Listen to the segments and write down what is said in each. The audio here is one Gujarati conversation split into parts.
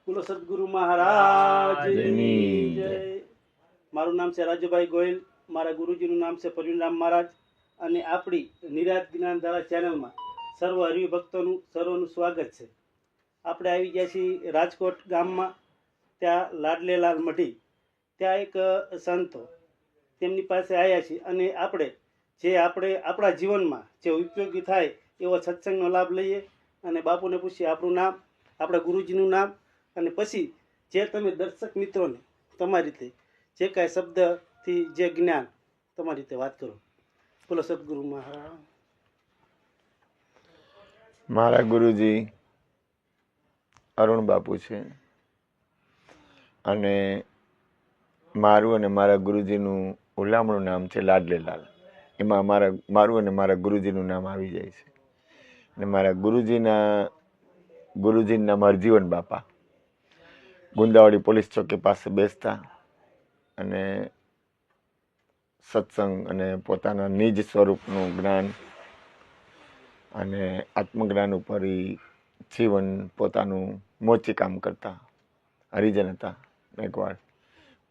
બોલો સદગુરુ મહારાજની જય. મારું નામ છે રાજુભાઈ ગોયલ. મારા ગુરુજીનું નામ છે પ્રવીણરામ મહારાજ. અને આપણી નિરાત જ્ઞાનધારા ચેનલમાં સર્વ હરિભક્તોનું સર્વનું સ્વાગત છે. આપણે આવી ગયા છીએ રાજકોટ ગામમાં. ત્યાં લાડલેલાલ મઢી, ત્યાં એક સંતો, તેમની પાસે આવ્યા છીએ. અને આપણે આપણા જીવનમાં જે ઉપયોગી થાય એવો સત્સંગનો લાભ લઈએ. અને બાપુને પૂછીએ આપણું નામ, આપણા ગુરુજીનું નામ, અને પછી જે તમે દર્શક મિત્રોને તમારી રીતે જે કાંઈ શબ્દથી જે જ્ઞાન તમારી રીતે વાત કરો. બોલો સદગુરુ મહારાજ. મારા ગુરુજી અરુણ બાપુ છે, અને મારું અને મારા ગુરુજીનું હુલામણું નામ છે લાડલેલાલ. એમાં મારું અને મારા ગુરુજીનું નામ આવી જાય છે. અને મારા ગુરુજીનું નામ હરજીવન બાપા. ગુંદાવાડી પોલીસ ચોકી પાસે બેસતા અને સત્સંગ અને પોતાના નિજ સ્વરૂપનું જ્ઞાન અને આત્મજ્ઞાન ઉપર જીવન પોતાનું મોચી કામ કરતા હરિજન હતા એકવાર.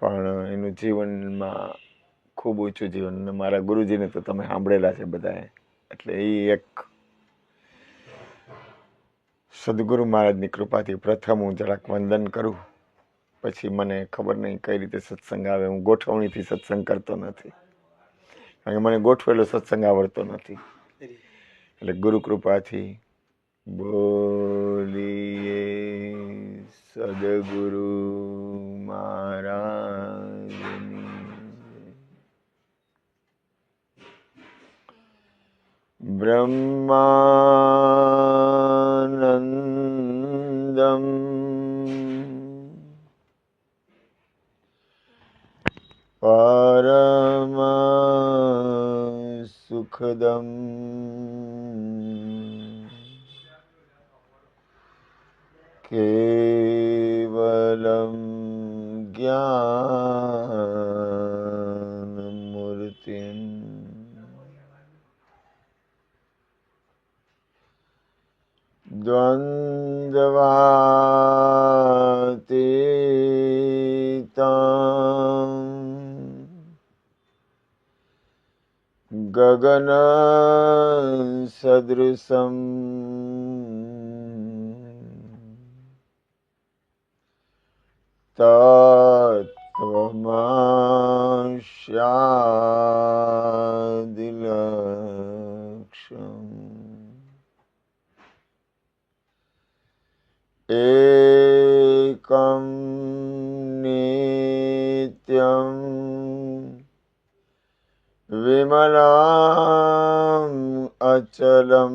પણ એનું જીવનમાં ખૂબ ઊંચું જીવન. અને મારા ગુરુજીને તો તમે સાંભળેલા છે બધાએ. એટલે એ એક સદગુરુ મહારાજની કૃપાથી પ્રથમ હું જરાક વંદન કરું, પછી મને ખબર નહીં કઈ રીતે સત્સંગ આવે. હું ગોઠવણીથી સત્સંગ કરતો નથી, કારણ કે મને ગોઠવેલો સત્સંગ આવડતો નથી. એટલે ગુરુ કૃપાથી બોલીએ સદગુરુ મહારાજની. બ્રહ્માનંદમ પરમ સુખદમ કેવલમ જ્ઞાનમૂર્તિમ દ્વંદ્વાતીતં ગગન સદૃશમ તત્વમસ્યાદિલક્ષ્યમ એકમ નિત્યમ વિમલમ અચલમ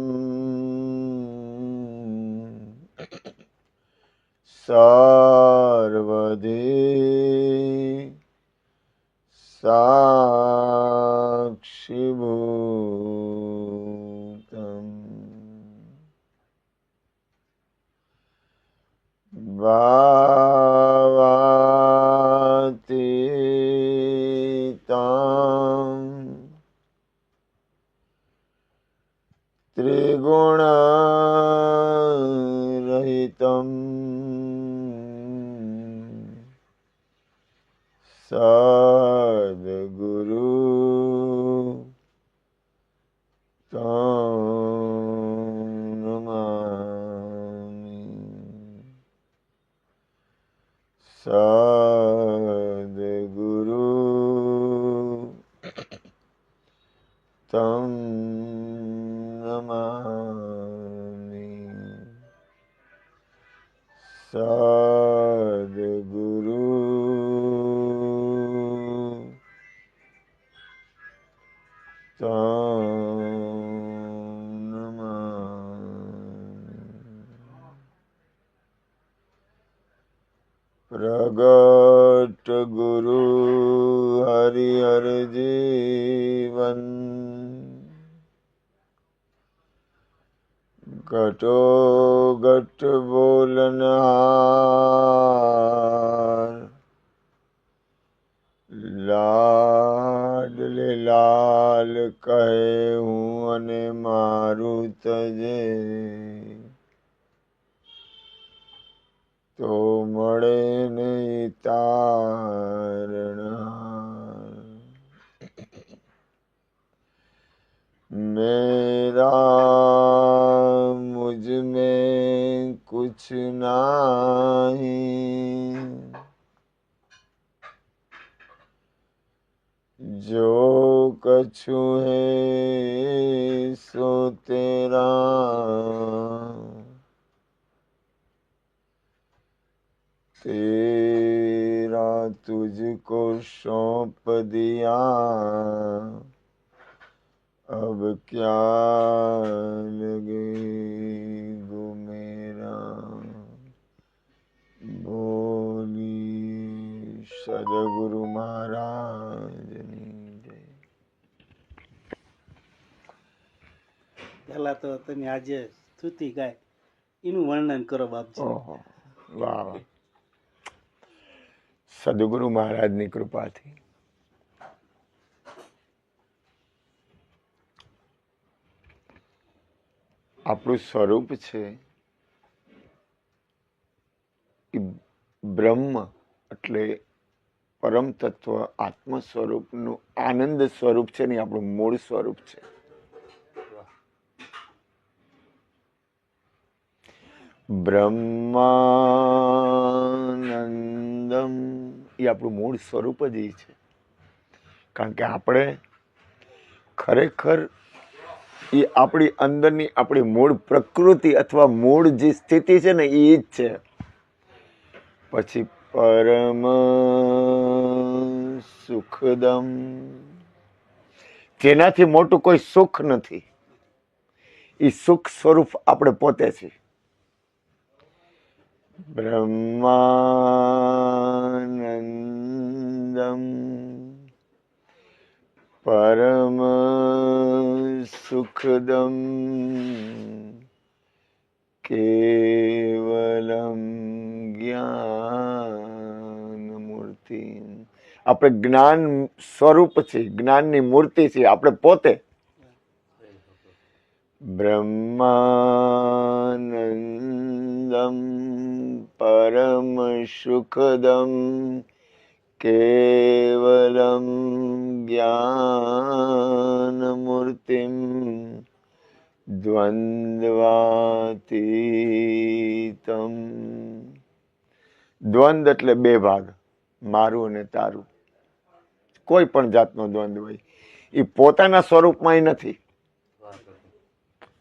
સર્વધી સાક્ષીભૂતમ ભાવાતીતં ત્રિગુણરહિતં સદગુરુ તં નમામિ. સદગુરુ તં નમામિ. સદગુરુ તં નમામિ. પ્રગટ ગુરુ હરિહર જીવન ઘટો ઘટ બોલનહાર લાડલે લાલ કહે હું અને મારું તજે તો મળે નહીં તારણા मेरा मुझ में कुछ नहीं जो कछु है सो तेरा तेरा तुझको सौंप दिया अब क्या लगेगो मेरा બોલી સદગુરુ મહારાજની જય. પહેલા તો તમે આજે સ્તુતિ ગાય એનું વર્ણન કરો બાપજી. ઓહો, વાહ વાહ. સદગુરુ મહારાજની કૃપાથી આપણું સ્વરૂપ છે એ બ્રહ્મ એટલે પરમ તત્વ આત્મ સ્વરૂપનું આનંદ સ્વરૂપ છે ને આપણું મૂળ સ્વરૂપ છે. બ્રહ્માનંદમ એ આપણું મૂળ સ્વરૂપ જ એ છે. કારણ કે આપણે ખરેખર એ આપણી અંદરની આપણી મૂળ પ્રકૃતિ અથવા મૂળ જે સ્થિતિ છે ને એ જ છે. પછી પરમ સુખદમ, જેનાથી મોટું કોઈ સુખ નથી. એ સુખ સ્વરૂપ આપણે પોતે છીએ. બ્રહ્માનંદમ પરમ સુખદમ કેવલમ જ્ઞાન મૂર્તિ. આપણે જ્ઞાન સ્વરૂપ છે, જ્ઞાનની મૂર્તિ છે આપણે પોતે. બ્રહ્માનંદમ પરમ સુખદમ કેવલમ જ્ઞાનમૂર્તિમ દ્વંદ્વાતીતમ. દ્વંદ એટલે બે ભાગ, મારું અને તારું. કોઈ પણ જાતનો દ્વંદ હોય એ પોતાના સ્વરૂપમાં નથી.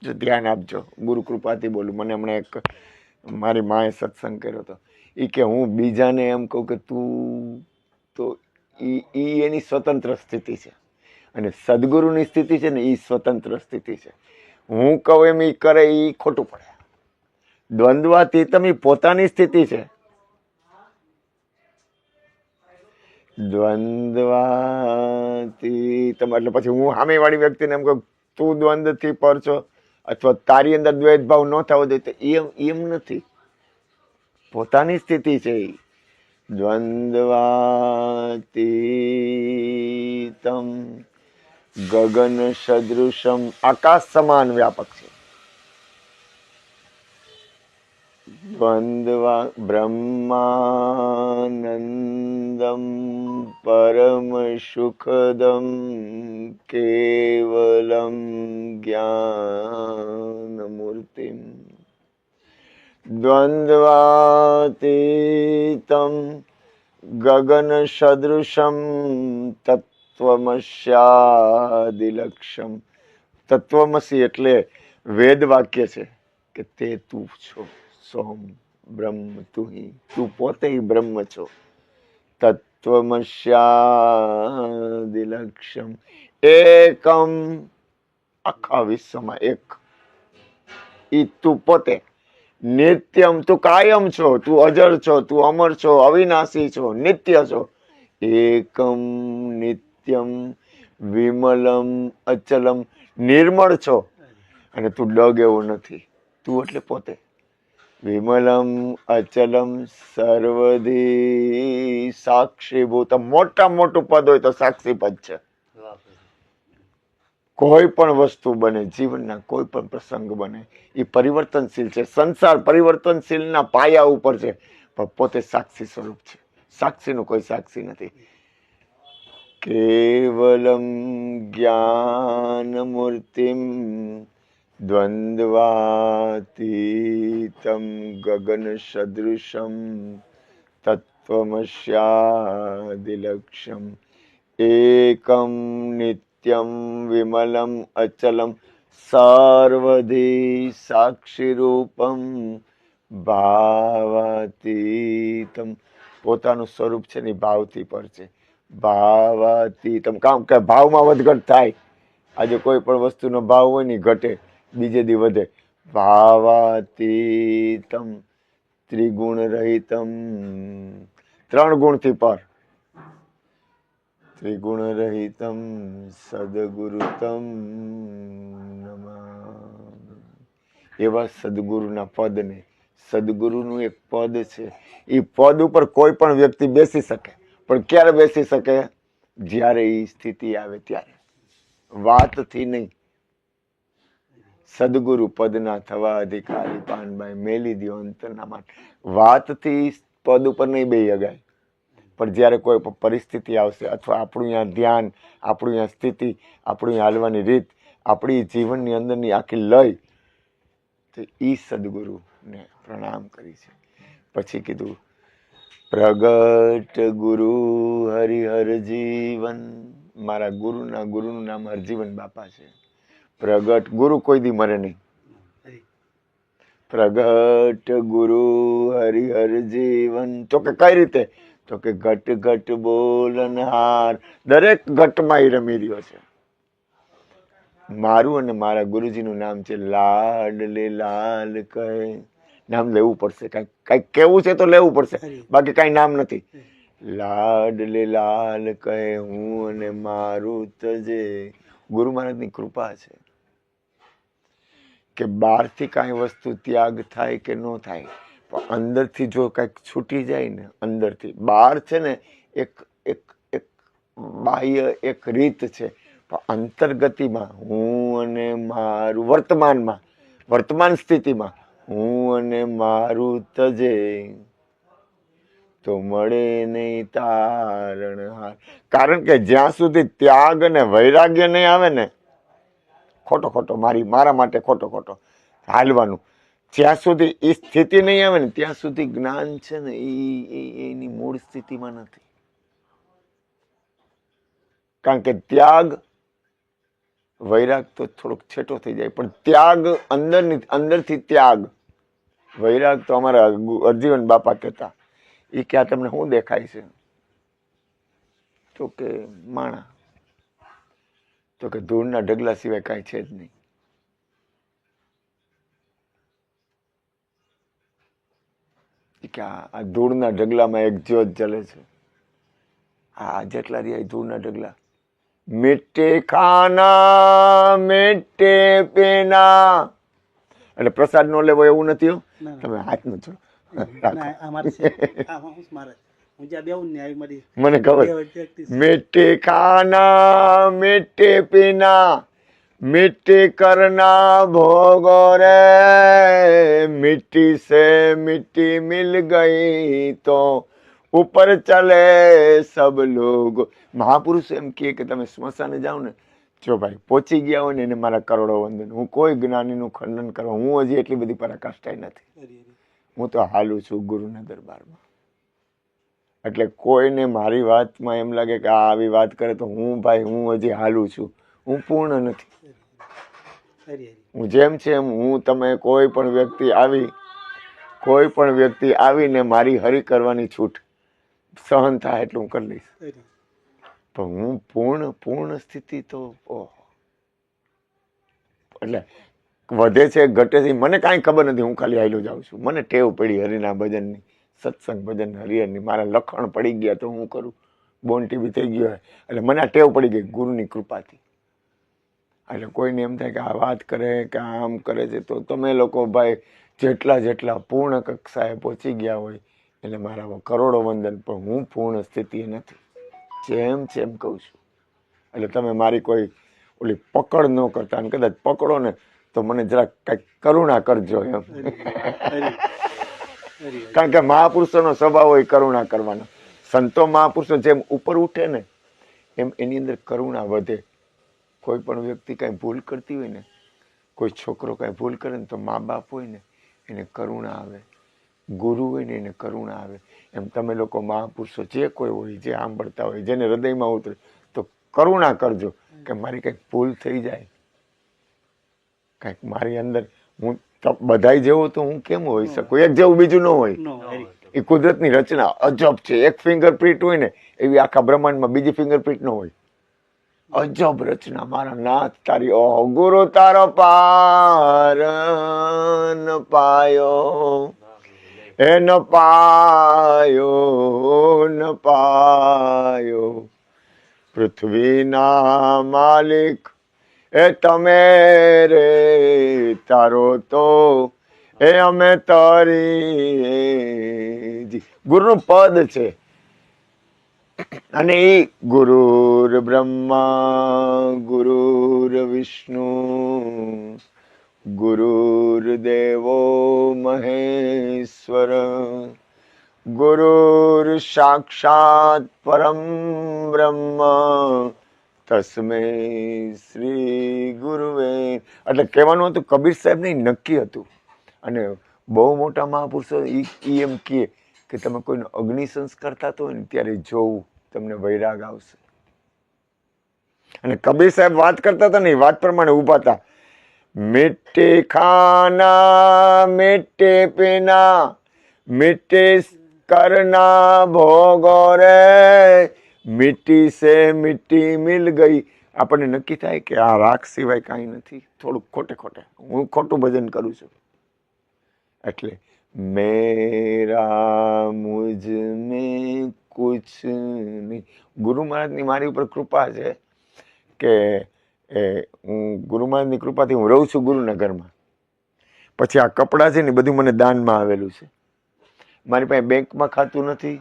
જો ધ્યાન આપજો, ગુરુ કૃપાથી બોલું. મને હમણાં એક મારી માએ સત્સંગ કર્યો હતો. એ કે હું બીજાને એમ કહું કે તું, તો ઈ એની સ્વતંત્ર સ્થિતિ છે અને સદગુરુની સ્થિતિ છે ને એ સ્વતંત્ર સ્થિતિ છે. હું કહું એમ ઈ કરે એ ખોટું પડે. દ્વંદ્વાતીતમ એ પોતાની સ્થિતિ છે. દ્વંદ્વાતીતમ એટલે પછી હું સામેવાળી વ્યક્તિને એમ કહું તું દ્વંદથી પર છો અથવા તારી અંદર દ્વૈત ભાવ ન થવો જોઈએ તો એમ નથી. પોતાની સ્થિતિ છે. દ્વંદ્વાતીતમ ગગન સદૃશમ, આકાશ સમાન વ્યાપક છે. દ્વંદ્વા બ્રહ્માનંદમ પરમ સુખદમ કેવલમ જ્ઞાનમૂર્તિમ દ્વંદ્વાતીતમ ગગન સદૃશમ તત્વમસ્યાદિલક્ષમ. તત્વમસી એટલે વેદ વાક્ય છે કે તે તું છો, સોમ બ્રહ્મ તુહી, તું પોતે બ્રહ્મ છો. તત્વમસ્યાદિલક્ષમ એકમ, આખા વિશ્વમાં એક. ઈ તું પોતે. નિત્યમ, તું કાયમ છો, તું અજર છો, તું અમર છો, અવિનાશી છો, નિત્ય છો. એકમ નિત્યમ વિમલમ અચલમ, નિર્મળ છો અને તું ડગ એવું નથી. તું એટલે પોતે. વિમલમ અચલમ સર્વધી સાક્ષીભૂત. મોટા મોટું પદ હોય તો સાક્ષી પદ છે. કોઈ પણ વસ્તુ બને, જીવનના કોઈ પણ પ્રસંગ બને, એ પરિવર્તનશીલ છે. સંસાર પરિવર્તનશીલના પાયા ઉપર છે. પણ પોતે સાક્ષી સ્વરૂપ છે. સાક્ષીનું કોઈ સાક્ષી નથી. કેવલમ જ્ઞાનમૂર્તિમ દ્વંદ્વાતીતમ ગગન સદૃશમ તત્વમસ્યાદિલક્ષ્યમ એકમ નિત્યમ વિમલમ અચલમ સર્વધી સાક્ષીરૂપમ ભાવાતીતમ. પોતાનું સ્વરૂપ છે ને ભાવથી પર છે. ભાવાતીતમ, કામ કે ભાવમાં વધઘટ થાય. આજે કોઈ પણ વસ્તુનો ભાવ હોય ને ઘટે, બીજે દી વધે. ભાવાતીતમ ત્રિગુણ રહિતમ, 3 ગુણથી પર. ત્રિગુણ રહિતમ સદગુરુતમ નમામિ. એવા સદગુરુના પદને, સદગુરુનું એક પદ છે, એ પદ ઉપર કોઈ પણ વ્યક્તિ બેસી શકે. પણ ક્યારે બેસી શકે? જ્યારે એ સ્થિતિ આવે ત્યારે, વાતથી નહીં. સદગુરુ પદના થવા અધિકારી પાનભાઈ મેલી દ્યો અંતરના માટે. વાતથી પદ ઉપર નહીં બેસી શકાય. પણ જ્યારે કોઈ પરિસ્થિતિ આવશે, અથવા આપણું અહીંયા ધ્યાન, આપણું અહીંયા સ્થિતિ, આપણું અહીંયા હાલવાની રીત, આપણી જીવનની અંદરની આખી લય, તો ઈ સદગુરુને પ્રણામ કરી છે. પછી કીધું પ્રગટ ગુરુ હરિહર જીવન. મારા ગુરુનું નામ હરજીવન બાપા છે. પ્રગટ ગુરુ કોઈ દી મરે નહીં. પ્રગટ ગુરુ હરિહર જીવન. તો કે કઈ રીતે? તો કે ઘટ ઘટ બોલનહાર. દરેક ઘટમાં એ રમી રહ્યો છે. મારું અને મારા ગુરુજીનું નામ છે લાડલે લાલ કહે. નામ લેવું પડશે, કઈક કેવું છે તો લેવું પડશે, બાકી કઈ નામ નથી. લાડલે લાલ કહે હું અને મારું તજે. ગુરુ મહારાજની કૃપા છે કે બહારથી કાંઈ વસ્તુ ત્યાગ થાય કે ન થાય, પણ અંદરથી જો કંઈક છૂટી જાય ને, અંદરથી. બહાર છે ને એક એક એક બાહ્ય એક રીત છે, પણ અંતર્ગતિમાં હું અને મારું, વર્તમાન સ્થિતિમાં હું અને મારું તજે તો મળે નહીં તારણહાર. કારણ કે જ્યાં સુધી ત્યાગ અને વૈરાગ્ય નહીં આવે ને, ખોટો મારા માટે ખોટો હાલવાનું, જ્યાં સુધી એ સ્થિતિ નહીં આવે ને, ત્યાં સુધી જ્ઞાન છે ને એની મૂળ સ્થિતિમાં નથી. કારણ કે ત્યાગ, વૈરાગ તો થોડોક છેટો થઈ જાય, પણ ત્યાગ અંદરથી ત્યાગ. વૈરાગ તો અમારા હરજીવન બાપા કહેતા, એ કે આ તમને શું દેખાય છે? તો કે માણા. તો કે ધૂળના ઢગલા સિવાય કાંઈ છે જ નહીં. કે આ ધૂળના ઢગલામાં એક જ્યોત જલે છે. આ જેટલા રહ્યા ધૂળના ઢગલા. મીઠે ખાના મીઠે પીના. એટલે પ્રસાદ નો લેવો એવું નથી. તમે હાથ નો છો, મને ખબર. મીઠે ખાના મીઠે પીના मिट्टी करना भोगो रे, मिट्टी से मिट्टी मिल गई तो ऊपर चले सब लोग. મહાપુરુષ એમ કહે કે તમે સ્મશાને જાઓ ને, જો ભાઈ પહોંચી ગયા હોય ને એને મારા કરોડો વંદન. હું કોઈ જ્ઞાનીનું ખંડન કરવા, હું હજી એટલી બધી પરાકાષ્ઠાઈ નથી. હું તો હાલું છું ગુરુના દરબારમાં. એટલે કોઈને મારી વાતમાં એમ લાગે કે આ આવી વાત કરે તો હું હજી હાલું છું. હું પૂર્ણ નથી. હું જેમ છે એમ હું. તમે કોઈ પણ વ્યક્તિ આવીને મારી હરી કરવાની છૂટ સહન થાય એટલું હું કરી લઈશ. પણ હું પૂર્ણ સ્થિતિ તો એટલે વધે છે ઘટે છે મને કાંઈ ખબર નથી. હું ખાલી હાલ્યો જાઉં છું. મને ટેવ પડી હરિના ભજનની, સત્સંગ ભજન હરિહરની. મારા લખણ પડી ગયા તો હું કરું. બોન ટીવી થઈ ગયો એટલે મને આ ટેવ પડી ગઈ ગુરુની કૃપાથી. એટલે કોઈને એમ થાય કે આ વાત કરે કે આમ કરે છે, તો તમે લોકો ભાઈ જેટલા પૂર્ણ કક્ષાએ પહોંચી ગયા હોય એટલે મારા કરોડો વંદન. પણ હું પૂર્ણ સ્થિતિએ નથી. જેમ કહું છું. એટલે તમે મારી કોઈ ઓલી પકડ ન કરતા, અને કદાચ પકડો ને તો મને જરાક કંઈક કરુણા કરજો એમ. કારણ કે મહાપુરુષોનો સ્વભાવ હોય કરુણા કરવાનો. સંતો મહાપુરુષો જેમ ઉપર ઉઠે ને એમ એની અંદર કરુણા વધે. કોઈ પણ વ્યક્તિ કાંઈ ભૂલ કરતી હોય ને, કોઈ છોકરો કાંઈ ભૂલ કરે ને તો મા બાપ હોય ને એને કરુણા આવે, ગુરુ હોય ને એને કરુણા આવે. એમ તમે લોકો મહાપુરુષો જે કોઈ હોય, જે સાંભળતા હોય, જેને હૃદયમાં ઉતરે તો કરુણા કરજો કે મારી કંઈક ભૂલ થઈ જાય, કંઈક મારી અંદર હું બધાય જેવો તો હું કેમ હોઈ શકું? એક જેવું બીજું ન હોય. એ કુદરતની રચના અજબ છે. એક ફિંગરપ્રિન્ટ હોય ને એવી આખા બ્રહ્માંડમાં બીજી ફિંગરપ્રિન્ટ ન હોય. અજબ રચના મારા નાથ તારી. ઓહો ગુરુ તારો પાર ન પાયો, એ ન પાયો ન પાયો. પૃથ્વીના માલિક એ તમે રે, તારો તો એ અમે તારી. ગુરુનું પદ છે. અને એ ગુરુર બ્રહ્મા ગુરુર વિષ્ણુ ગુરુર દેવો મહેશ્વર ગુરુર સાક્ષાત પરમ બ્રહ્મ તસ્મે શ્રી ગુરુવે. એટલે કહેવાનું હતું કબીર સાહેબ ને નક્કી હતું. અને બહુ મોટા મહાપુરુષો એમ કહે કે તમે કોઈનો અગ્નિ સંસ્કાર થતો હોય ને ત્યારે જોવું, તમને વૈરાગ આવશે. અને કબીર સાહેબ વાત કરતા હતા ને એ વાત પ્રમાણે ઉભા હતા. મિટ્ટે ખાના મિટ્ટે પીના મિટ્ટે કરના ભોગો રે, મિટ્ટી સે મિટ્ટી મિલ ગઈ. આપણને નક્કી થાય કે આ રાખ સિવાય કાંઈ નથી. થોડુંક ખોટે ખોટે હું ખોટું ભજન કરું છું. એટલે મેરા મુझ में कुछ नहीं. ગુરુ મહારાજની મારી ઉપર કૃપા છે કે હું ગુરુ મહારાજની કૃપાથી હું રહું છું ગુરુના ઘરમાં. પછી આ કપડાં છે ને બધું મને દાનમાં આવેલું છે. મારી પાસે બેંકમાં ખાતું નથી.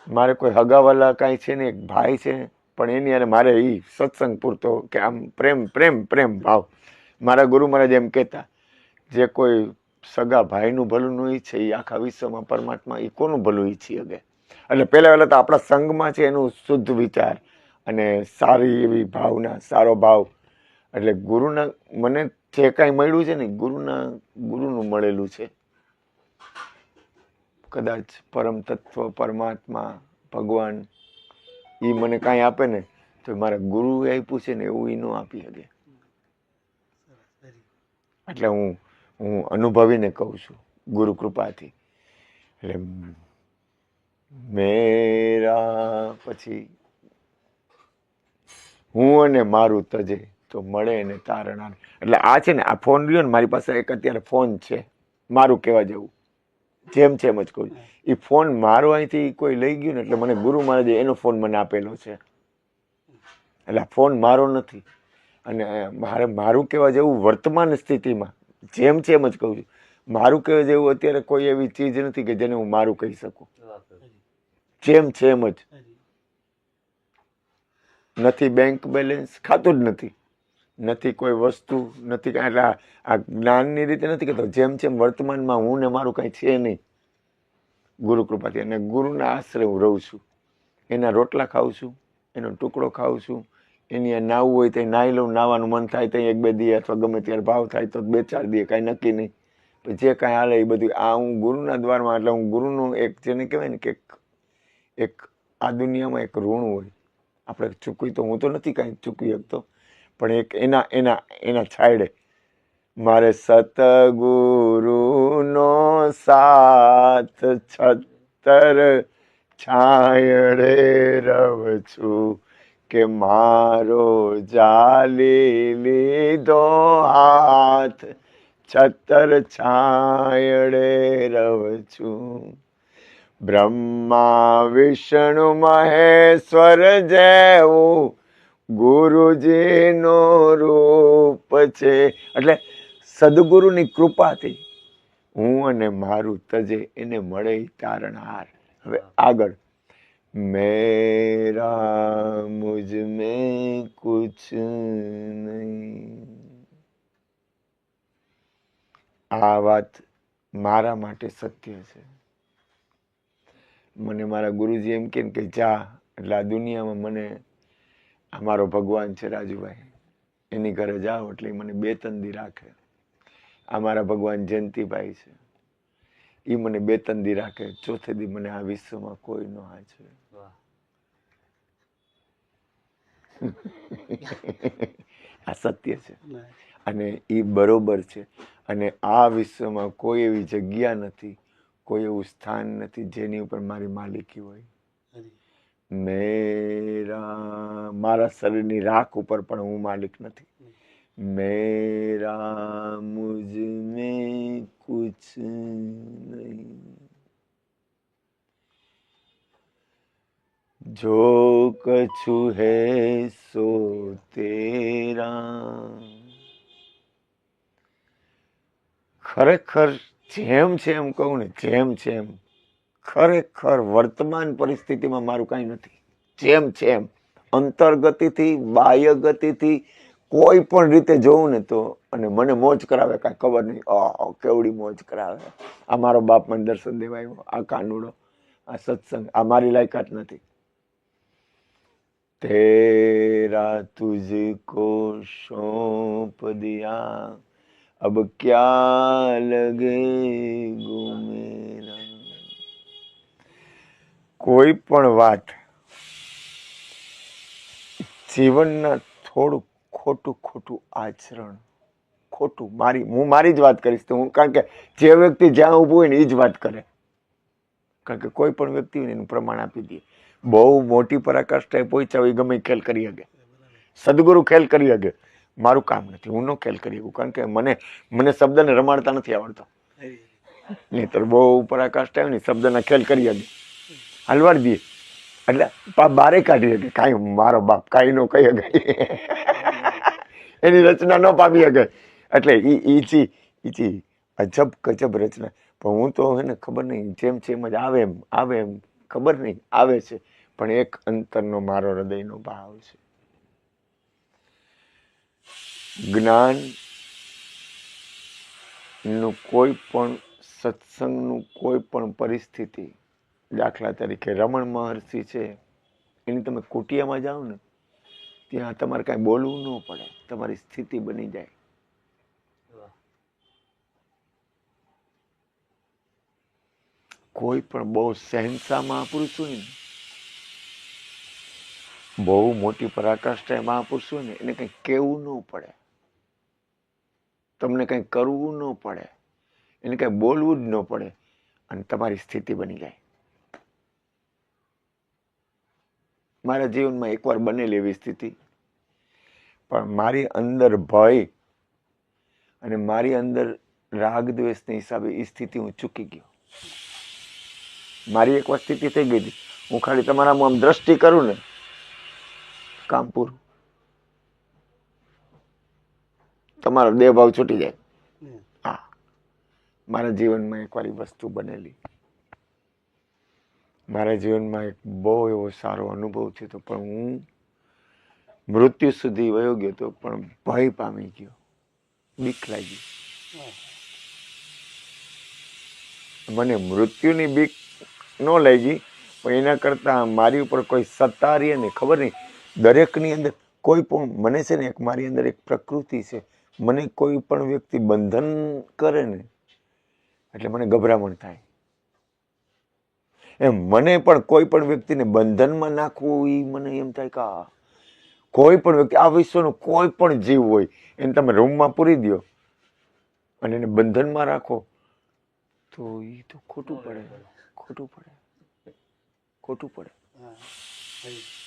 મારે કોઈ હગાવાલા કાંઈ છે ને, એક ભાઈ છે પણ એની યારે મારે એ સત્સંગ પૂરતો કે આમ પ્રેમ પ્રેમ પ્રેમ ભાવ. મારા ગુરુ મહારાજ એમ કહેતા, જે કોઈ સગા ભાઈનું ભલું ન ઈચ્છે એ આખા વિશ્વમાં પરમાત્મા એ કોનું ભલું ઈચ્છી શકે? એટલે પહેલા તો આપણા સંઘમાં છે એનું શુદ્ધ વિચાર અને સારી એવી ભાવના, સારો ભાવ. એટલે ગુરુના મને જે કાંઈ મળ્યું છે ને ગુરુનું મળેલું છે. કદાચ પરમ તત્વ પરમાત્મા ભગવાન એ મને કાંઈ આપે ને તો મારા ગુરુએ આપ્યું છે ને એવું એ ન આપી શકે. એટલે હું અનુભવીને કહું છું ગુરુ કૃપાથી. એટલે મેરા પછી હું અને મારું તજે તો મળે ને તારણા. એટલે આ છે ને આ ફોન રહ્યો ને મારી પાસે એક અત્યારે ફોન છે મારું કહેવા જેવું, જેમ છે એમ જ કહું. એ ફોન મારો અહીંથી કોઈ લઈ ગયું ને એટલે મને ગુરુ મહારાજે એનો ફોન મને આપેલો છે. એટલે આ ફોન મારો નથી. અને મારું કહેવા જેવું વર્તમાન સ્થિતિમાં જેમ છે એમ જ કહું છું. મારું કહેવા જેવું અત્યારે કોઈ એવી ચીજ નથી કે જેને હું મારું કહી શકું. જેમ છે એમ જ. નથી બેંક બેલેન્સ, ખાતું જ નથી, નથી કોઈ વસ્તુ, નથી કાંઈ. એટલે આ જ્ઞાનની રીતે નથી કહેતો. જેમ છે એમ વર્તમાનમાં હું ને મારું કાંઈ છે નહીં ગુરુ કૃપાથી. અને ગુરુના આશરે હું રહું છું. એના રોટલા ખાઉં છું, એનો ટુકડો ખાઉં છું. એની નાવું હોય તો નાહી લઉં. નાવાનું મન થાય તો 1-2 દી અથવા ગમે ત્યારે ભાવ થાય તો 2-4 દી, કાંઈ નક્કી નહીં. જે કાંઈ હાલે એ બધું આ હું ગુરુના દ્વારમાં. એટલે હું ગુરુનું એક જેને કહેવાય ને કે એક આ દુનિયામાં એક ઋણ હોય. આપણે ચૂકવી તો હું તો નથી કાંઈ ચૂકવી શકતો, પણ એક એના છાયડે મારે સતગુરુનો સાથ છત્તર છાયડે રવ છું કે મારો જાલી લીધો હાથ છત્તર છાયડે રવ છું. બ્રહ્મા વિષ્ણુ મહેશ્વર જેવું ગુરુજીનો રૂપ છે. એટલે સદગુરુની કૃપાથી હું અને મારું તજે એને મળે તારણહાર. હવે આગળ મેરા મુझ में कुछ नहीं. આ વાત મારા માટે સત્ય છે. મને મારા ગુરુજી એમ કે જા, એટલે આ દુનિયામાં મને આ મારો ભગવાન છે રાજુભાઈ, એની ઘરે જાઓ એટલે મને 2-3 દી રાખે. આ મારા ભગવાન જયંતિભાઈ છે, એ મને 2-3 દી રાખે, ચોથે દી મને આ વિશ્વમાં કોઈ ન હાચવે. આ સત્ય છે અને એ બરોબર છે. અને આ વિશ્વમાં કોઈ એવી જગ્યા નથી, કોઈ એવું સ્થાન નથી જેની ઉપર મારી માલિકી હોય. મારા શરીરની રાખ ઉપર પણ હું માલિક નથી. મેરા મુझ में कुछ नहीं, जो कछु है सो तेरा. ખરેખર જેમ છે એમ કહું ને, જેમ છે એમ ખરેખર વર્તમાન પરિસ્થિતિમાં મારું કાંઈ નથી. જેમ છે એમ અંતર્ગતિથી બાહ્ય ગતિથી કોઈ પણ રીતે જોઉં ને તો, અને મને મોજ કરાવે, કાંઈ ખબર નહીં, કેવડી મોજ કરાવે. આ મારો બાપ મને દર્શન દેવા આવ્યો, આ કાનુડો, આ સત્સંગ, આ મારી લાયકાત નથી. તેરા તુझको सौंप दिया, अब क्या लगेगो मेरा. કોઈ પણ વાત જીવનના થોડું ખોટું આચરણ, હું મારી જ વાત કરીશ તો હું, કારણ કે જે વ્યક્તિ જ્યાં ઊભું હોય ને એ જ વાત કરે. કારણ કે કોઈ પણ વ્યક્તિ હોય એનું પ્રમાણ આપી દે. બહુ મોટી પરાકાષ્ઠાએ પહોંચ્યા હોય ગમે ખેલ કરી શકે, સદગુરુ ખેલ કરી શકે, મારું કામ નથી, હું ન ખેલ કરી શકું. કારણ કે મને શબ્દને રમાડતા નથી આવડતો. નહીતર બહુ પરાકાષ્ઠા હોય ને શબ્દના ખેલ કરી શકે, હલવાડ દે એટલે બારે કાઢી શકે. કાંઈ મારો બાપ કાંઈ ન કહી શકે, એની રચના ન પામી શકે. એટલે ઈ અજબ ગજબ રચના. પણ હું તો હે ને, ખબર નહીં, જેમ છે એમ જ આવે એમ ખબર નહીં આવે છે. પણ એક અંતરનો મારો હૃદયનો ભાવ છે. જ્ઞાન નું કોઈ પણ સત્સંગનું કોઈ પણ પરિસ્થિતિ, દાખલા તરીકે રમણ મહર્ષિ છે, એની તમે કુટિયામાં જાઓ ને, ત્યાં તમારે કાંઈ બોલવું ન પડે, તમારી સ્થિતિ બની જાય. કોઈ પણ બહુ શહેનશાહ મહાપુરુષ હોય ને, બહુ મોટી પરાકાષ્ઠા મહાપુરુષ હોય ને, એને કંઈ કહેવું ન પડે, તમને કંઈ કરવું ન પડે, એને કંઈ બોલવું જ ન પડે, અને તમારી સ્થિતિ બની જાય. મારા જીવનમાં એકવાર બનેલી એવી સ્થિતિ, પણ મારી અંદર ભય અને મારી અંદર રાગ દ્વેષના હિસાબે એ સ્થિતિ હું ચૂકી ગયો. મારી એકવાર સ્થિતિ થઈ ગઈ હતી, હું ખાલી તમારામાં આમ દ્રષ્ટિ કરું ને, કામ પૂરું, તમારો દેહ ભાવ છૂટી જાય. હા, મારા જીવનમાં એકવાર એ વસ્તુ બનેલી. મારા જીવનમાં એક બહુ એવો સારો અનુભવ થયો હતો, પણ હું મૃત્યુ સુધી વયો ગયો હતો, પણ ભય પામી ગયો, બીક લાગી. મને મૃત્યુની બીક ન લાગી, પણ એના કરતા મારી ઉપર કોઈ સત્તા રહી ને, ખબર નહીં, દરેકની અંદર કોઈ પણ, મને છે ને, મારી અંદર એક પ્રકૃતિ છે, મને કોઈ પણ વ્યક્તિ બંધન કરે ને એટલે મને ગભરામણ થાય. એમ મને પણ કોઈ પણ વ્યક્તિને બંધનમાં નાખવું, એ મને એમ થાય કે કોઈ પણ વ્યક્તિ, આ વિશ્વનો કોઈ પણ જીવ હોય, એને તમે રૂમમાં પૂરી દો અને એને બંધનમાં રાખો તો એ તો ખોટું પડે.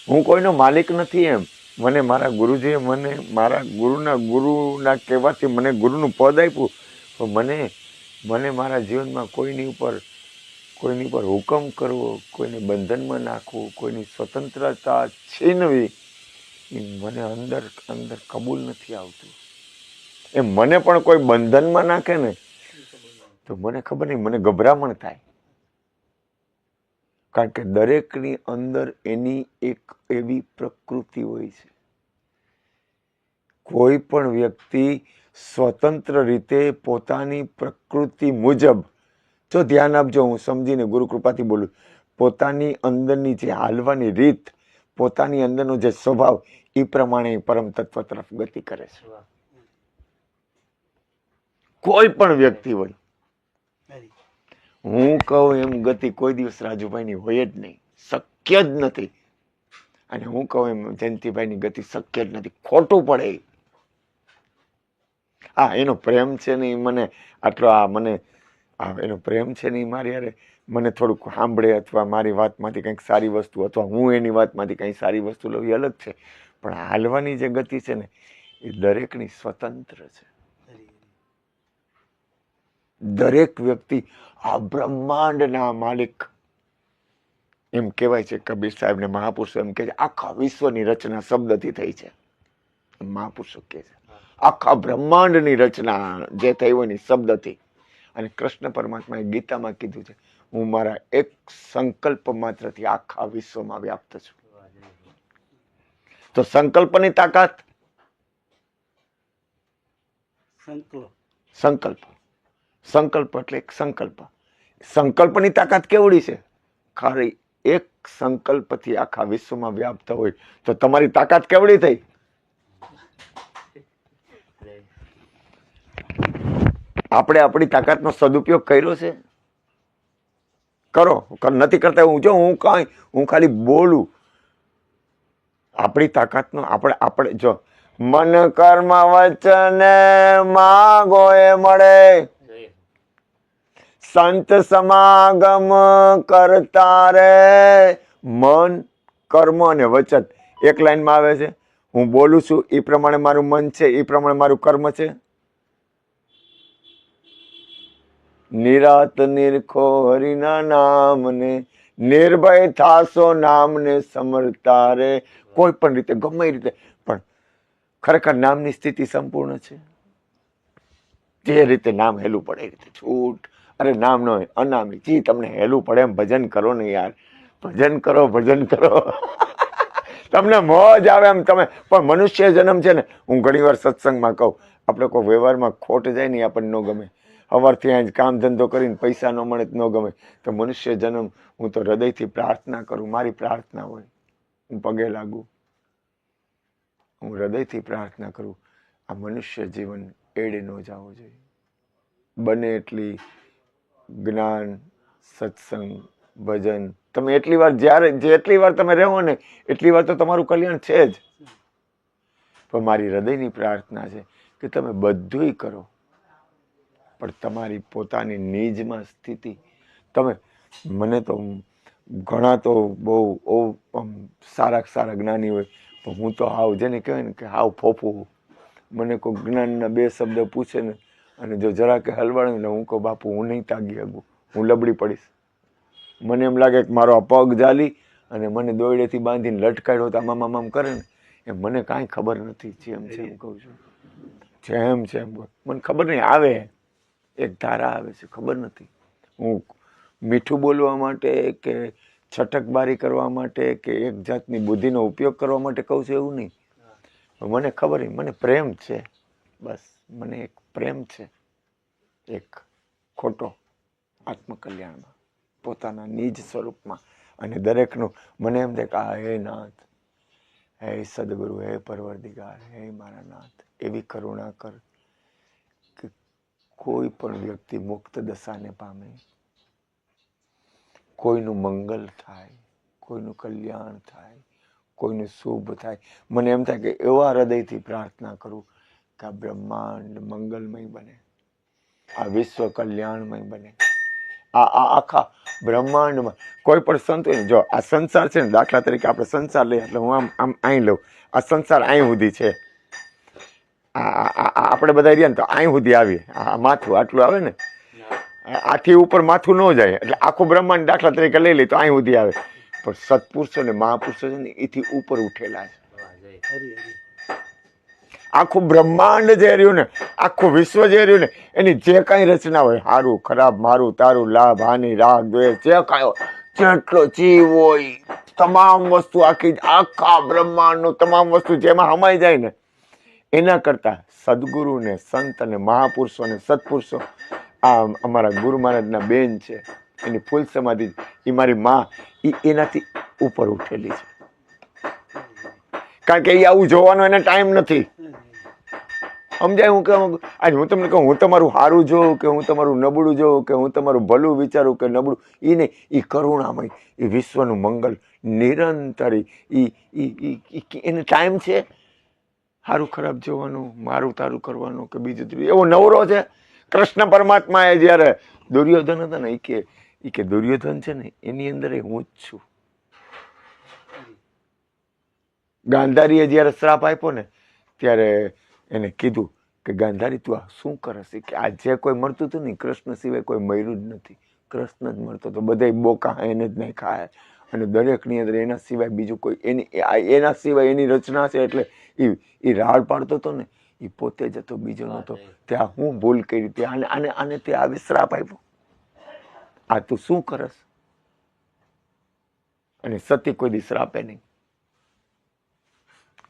હું કોઈનો માલિક નથી. એમ મને મારા ગુરુજીએ, મને મારા ગુરુના કહેવાથી મને ગુરુનું પદ આપ્યું, પણ મને મારા જીવનમાં કોઈની ઉપર હુકમ કરવો, કોઈને બંધનમાં નાખવું, કોઈની સ્વતંત્રતા છીનવી, એ મને અંદર કબૂલ નથી આવતું. એમ મને પણ કોઈ બંધનમાં નાખે ને તો મને ખબર નહીં, મને ગભરામણ થાય. કારણ કે દરેકની અંદર એની એક એવી પ્રકૃતિ હોય છે. કોઈ પણ વ્યક્તિ સ્વતંત્ર રીતે પોતાની પ્રકૃતિ મુજબ જો ધ્યાન આપજો, હું સમજીને ગુરુ કૃપાથી બોલું. પોતાની અંદરની જે હાલવાની રીત, પોતાની અંદરનો જે સ્વભાવ, એ પ્રમાણે પરમ તત્વ તરફ ગતિ કરે છે. કોઈ પણ વ્યક્તિ હોય, હું કહું એમ ગતિ કોઈ દિવસ રાજુભાઈની હોય જ નહીં, શક્ય જ નથી. અને હું કહું એમ જયંતિભાઈની ગતિ શક્ય જ નથી, ખોટું પડે. હા, એનો પ્રેમ છે ને મને આટલો, એનો પ્રેમ છે ને મારી યારે મને થોડુંક સાંભળે અથવા મારી વાતમાંથી કંઈક સારી વસ્તુ અથવા હું એની વાતમાંથી કંઈ સારી વસ્તુ લઉં, એ અલગ છે. પણ હાલવાની જે ગતિ છે ને એ દરેકની સ્વતંત્ર છે. દરેક વ્યક્તિ આ બ્રહ્માંડના માલિક. એમ કહેવાય છે, કબીર સાહેબ ને મહાપુરુષો એમ કહે છે, આખા વિશ્વની રચના શબ્દથી થઈ છે. મહાપુરુષો કહે છે આખા બ્રહ્માંડની રચના જે થઈ હોય ને શબ્દથી. અને કૃષ્ણ પરમાત્માએ ગીતામાં કીધું છે, હું મારા એક સંકલ્પ માત્રથી આખા વિશ્વમાં વ્યાપ્ત છું. તો સંકલ્પની તાકાત, સંકલ્પ એટલે એક સંકલ્પ. સંકલ્પની તાકાત કેવડી છે? ખાલી એક સંકલ્પથી આખા વિશ્વમાં વ્યાપ્ત હોય તો તમારી તાકાત કેવડી થઈ? આપણે આપણી તાકાતનો સદુપયોગ કર્યો છે? કરો, નથી કરતા. હું ખાલી બોલું. આપણી તાકાતનો આપણે જો મન કર્મ વચન માગો એ મળે, સંત સમાગમ કરતા રે. મન, કર્મ અને વચન એક લાઈનમાં આવે છે. હું બોલું છું એ પ્રમાણે મારું મન છે, એ પ્રમાણે મારું કર્મ છે. નિરાત નિરખો હરિના નામને, નિર્ભય થાશો નામને સમરતા રે. કોઈ પણ રીતે, ગમે એ રીતે, પણ ખરેખર નામની સ્થિતિ સંપૂર્ણ છે. જે રીતે નામ હેલું પડે એ રીતે છૂટ. અરે નામ ન હોય, અનામી. જી તમને હેલું પડે એમ ભજન કરો ને યાર, ભજન કરો, ભજન કરો. તમને મોજ આવે એમ તમે. પણ મનુષ્ય જન્મ છે ને, હું ઘણી વાર સત્સંગમાં કહું, આપણે કોઈ વ્યવહારમાં ખોટ જાય ને આપણને ન ગમે. સવારથી અહીં કામ ધંધો કરીને પૈસા ન મળે ન ગમે. તો મનુષ્ય જન્મ, હું તો હૃદયથી પ્રાર્થના કરું. મારી પ્રાર્થના હોય, હું પગે લાગુ, હું હૃદયથી પ્રાર્થના કરું, આ મનુષ્ય જીવન એડે ન જવું જોઈએ. બને એટલી જ્ઞાન, સત્સંગ, ભજન, તમે એટલી વાર જેટલી વાર તમે રહો ને એટલી વાર તો તમારું કલ્યાણ છે જ. પણ મારી હૃદયની પ્રાર્થના છે કે તમે બધુંય કરો, પણ તમારી પોતાની નિજમાં સ્થિતિ. તમે મને તો ઘણા તો બહુ સારા જ્ઞાની હોય, પણ હું તો હાવ, જેને કહેવાય ને કે હાવ ફોફું. મને કોઈ જ્ઞાનના બે શબ્દ પૂછે ને અને જો જરા કે હલવાડે ને, હું કહું બાપુ હું નહીં તાગી શકું, હું લબડી પડીશ. મને એમ લાગે કે મારો આ પગ જાલી અને મને દોયડેથી બાંધીને લટકાડ્યો તો આમ કરે ને, એમ મને કાંઈ ખબર નથી. જેમ છે એમ કહું છું, જેમ છે એમ મને ખબર નહીં. આવે એક ધારા આવે છે, ખબર નથી. હું મીઠું બોલવા માટે કે છટકબારી કરવા માટે કે એક જાતની બુદ્ધિનો ઉપયોગ કરવા માટે કહું છું એવું નહીં. મને ખબર નહીં, મને પ્રેમ છે બસ. મને એક પ્રેમ છે, એક ખોટો આત્મકલ્યાણમાં, પોતાના નિજ સ્વરૂપમાં. અને દરેકનું મને એમ થાય કે આ હે નાથ, હે સદગુરુ, હે પરવરદિગાર, હે મારા નાથ, એવી કરુણા કર કે કોઈ પણ વ્યક્તિ મુક્ત દશાને પામે, કોઈનું મંગલ થાય, કોઈનું કલ્યાણ થાય, કોઈનું શુભ થાય. મને એમ થાય કે એવા હૃદયથી પ્રાર્થના કરું કે આ બ્રહ્માંડ મંગલમય બને, આ વિશ્વ કલ્યાણમય બને. આ આખા બ્રહ્માંડમાં કોઈ પણ સંત હોય ને, જો આ સંસાર છે ને, દાખલા તરીકે આપણે સંસાર લઈએ એટલે હું આમ અહીં લઉં, આ સંસાર અહીં સુધી છે. આપણે બધા રહ્યા ને તો અહીં સુધી આવીએ, આ માથું આટલું આવે ને, આથી ઉપર માથું ન જાય. એટલે આખું બ્રહ્માંડ દાખલા તરીકે લઈ લઈએ તો અહીં સુધી આવે. પણ સત્પુરુષો ને મહાપુરુષો છે ને, એથી ઉપર ઉઠેલા છે. આખું બ્રહ્માંડ જે રહ્યું ને, આખું વિશ્વ જે રહ્યું ને, એની જે કાંઈ રચના હોય, સારું ખરાબ, મારું તારું, લાભ હાનિ, રાગ દ્વેષ, જે કાંઈ હોય, જેટલો જીવ હોય, તમામ વસ્તુ આખા બ્રહ્માંડનું તમામ વસ્તુ જેમાં હમાઈ જાય ને, એના કરતા સદગુરુ ને સંત અને મહાપુરુષો અને સત્પુરુષો આ અમારા ગુરુ મહારાજના બેન છે, એની ફૂલ સમાધિ, એ મારી માં, એ એનાથી ઉપર ઉઠેલી છે. કારણ કે એ આવું જોવાનો એને ટાઈમ નથી. સમજાય? હું કહું, આજ હું તમને કહું, હું તમારું સારું જોઉં કે હું તમારું નબળું જોઉં કે હું તમારું ભલું વિચારું કે નબળું, એ નહીં. એ કરુણામય, એ વિશ્વનું મંગલ નિરંતર, એને ટાઈમ છે સારું ખરાબ જોવાનું, મારું તારું કરવાનું કે બીજું? એવો નવરો છે. કૃષ્ણ પરમાત્મા એ જયારે દુર્યોધન હતા ને, એ કે દુર્યોધન છે ને એની અંદર હું જ છું. ગાંધારીએ જયારે શ્રાપ આપ્યો ને ત્યારે એને કીધું કે ગાંધારી તું આ શું કરે છે? કે આ જે કોઈ મળતું હતું ને કૃષ્ણ સિવાય કોઈ મળ્યું જ નથી. કૃષ્ણ જ મળતો હતો, બધા બોકા એને જ નહીં ખાય, અને દરેકની અંદર એના સિવાય બીજું કોઈ, એના સિવાય એની રચના છે. એટલે એ રાડ પાડતો હતો ને, એ પોતે જ હતો, બીજો નતો. ત્યાં હું ભૂલ કરી હતી, આને તે આવી શ્રાપ આપ્યો, આ તું શું કરસ? અને સતી કોઈ દી શ્રાપે નહીં.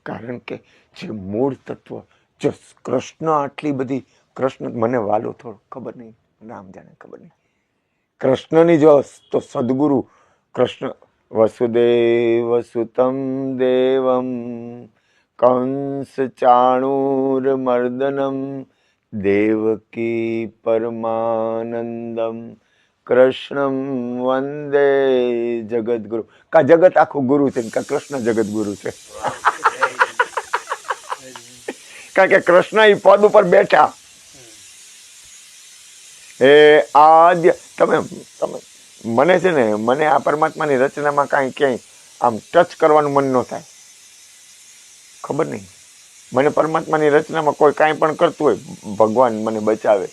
કારણ કે જે મૂળ તત્વ, જો કૃષ્ણ આટલી બધી, કૃષ્ણ મને વાલો થોડો ખબર નહીં, નામ જાણે ખબર નહીં, કૃષ્ણની જો તો સદગુરુ કૃષ્ણ, વસુદેવ સુતમ દેવમ કંસ ચાણૂર મર્દનમ દેવકી પરમાનંદમ કૃષ્ણમ વંદે જગદગુરુ. કા જગત આખું ગુરુ છે, કા કૃષ્ણ જગત ગુરુ છે. કારણ કે કૃષ્ણ એ પદ ઉપર બેઠા. આદ્ય તમે મને છે ને, મને આ પરમાત્માની રચનામાં કાંઈ ક્યાંય આમ ટચ કરવાનું મન ન થાય. ખબર નહીં, મને પરમાત્માની રચનામાં કોઈ કાંઈ પણ કરતું હોય, ભગવાન મને બચાવે,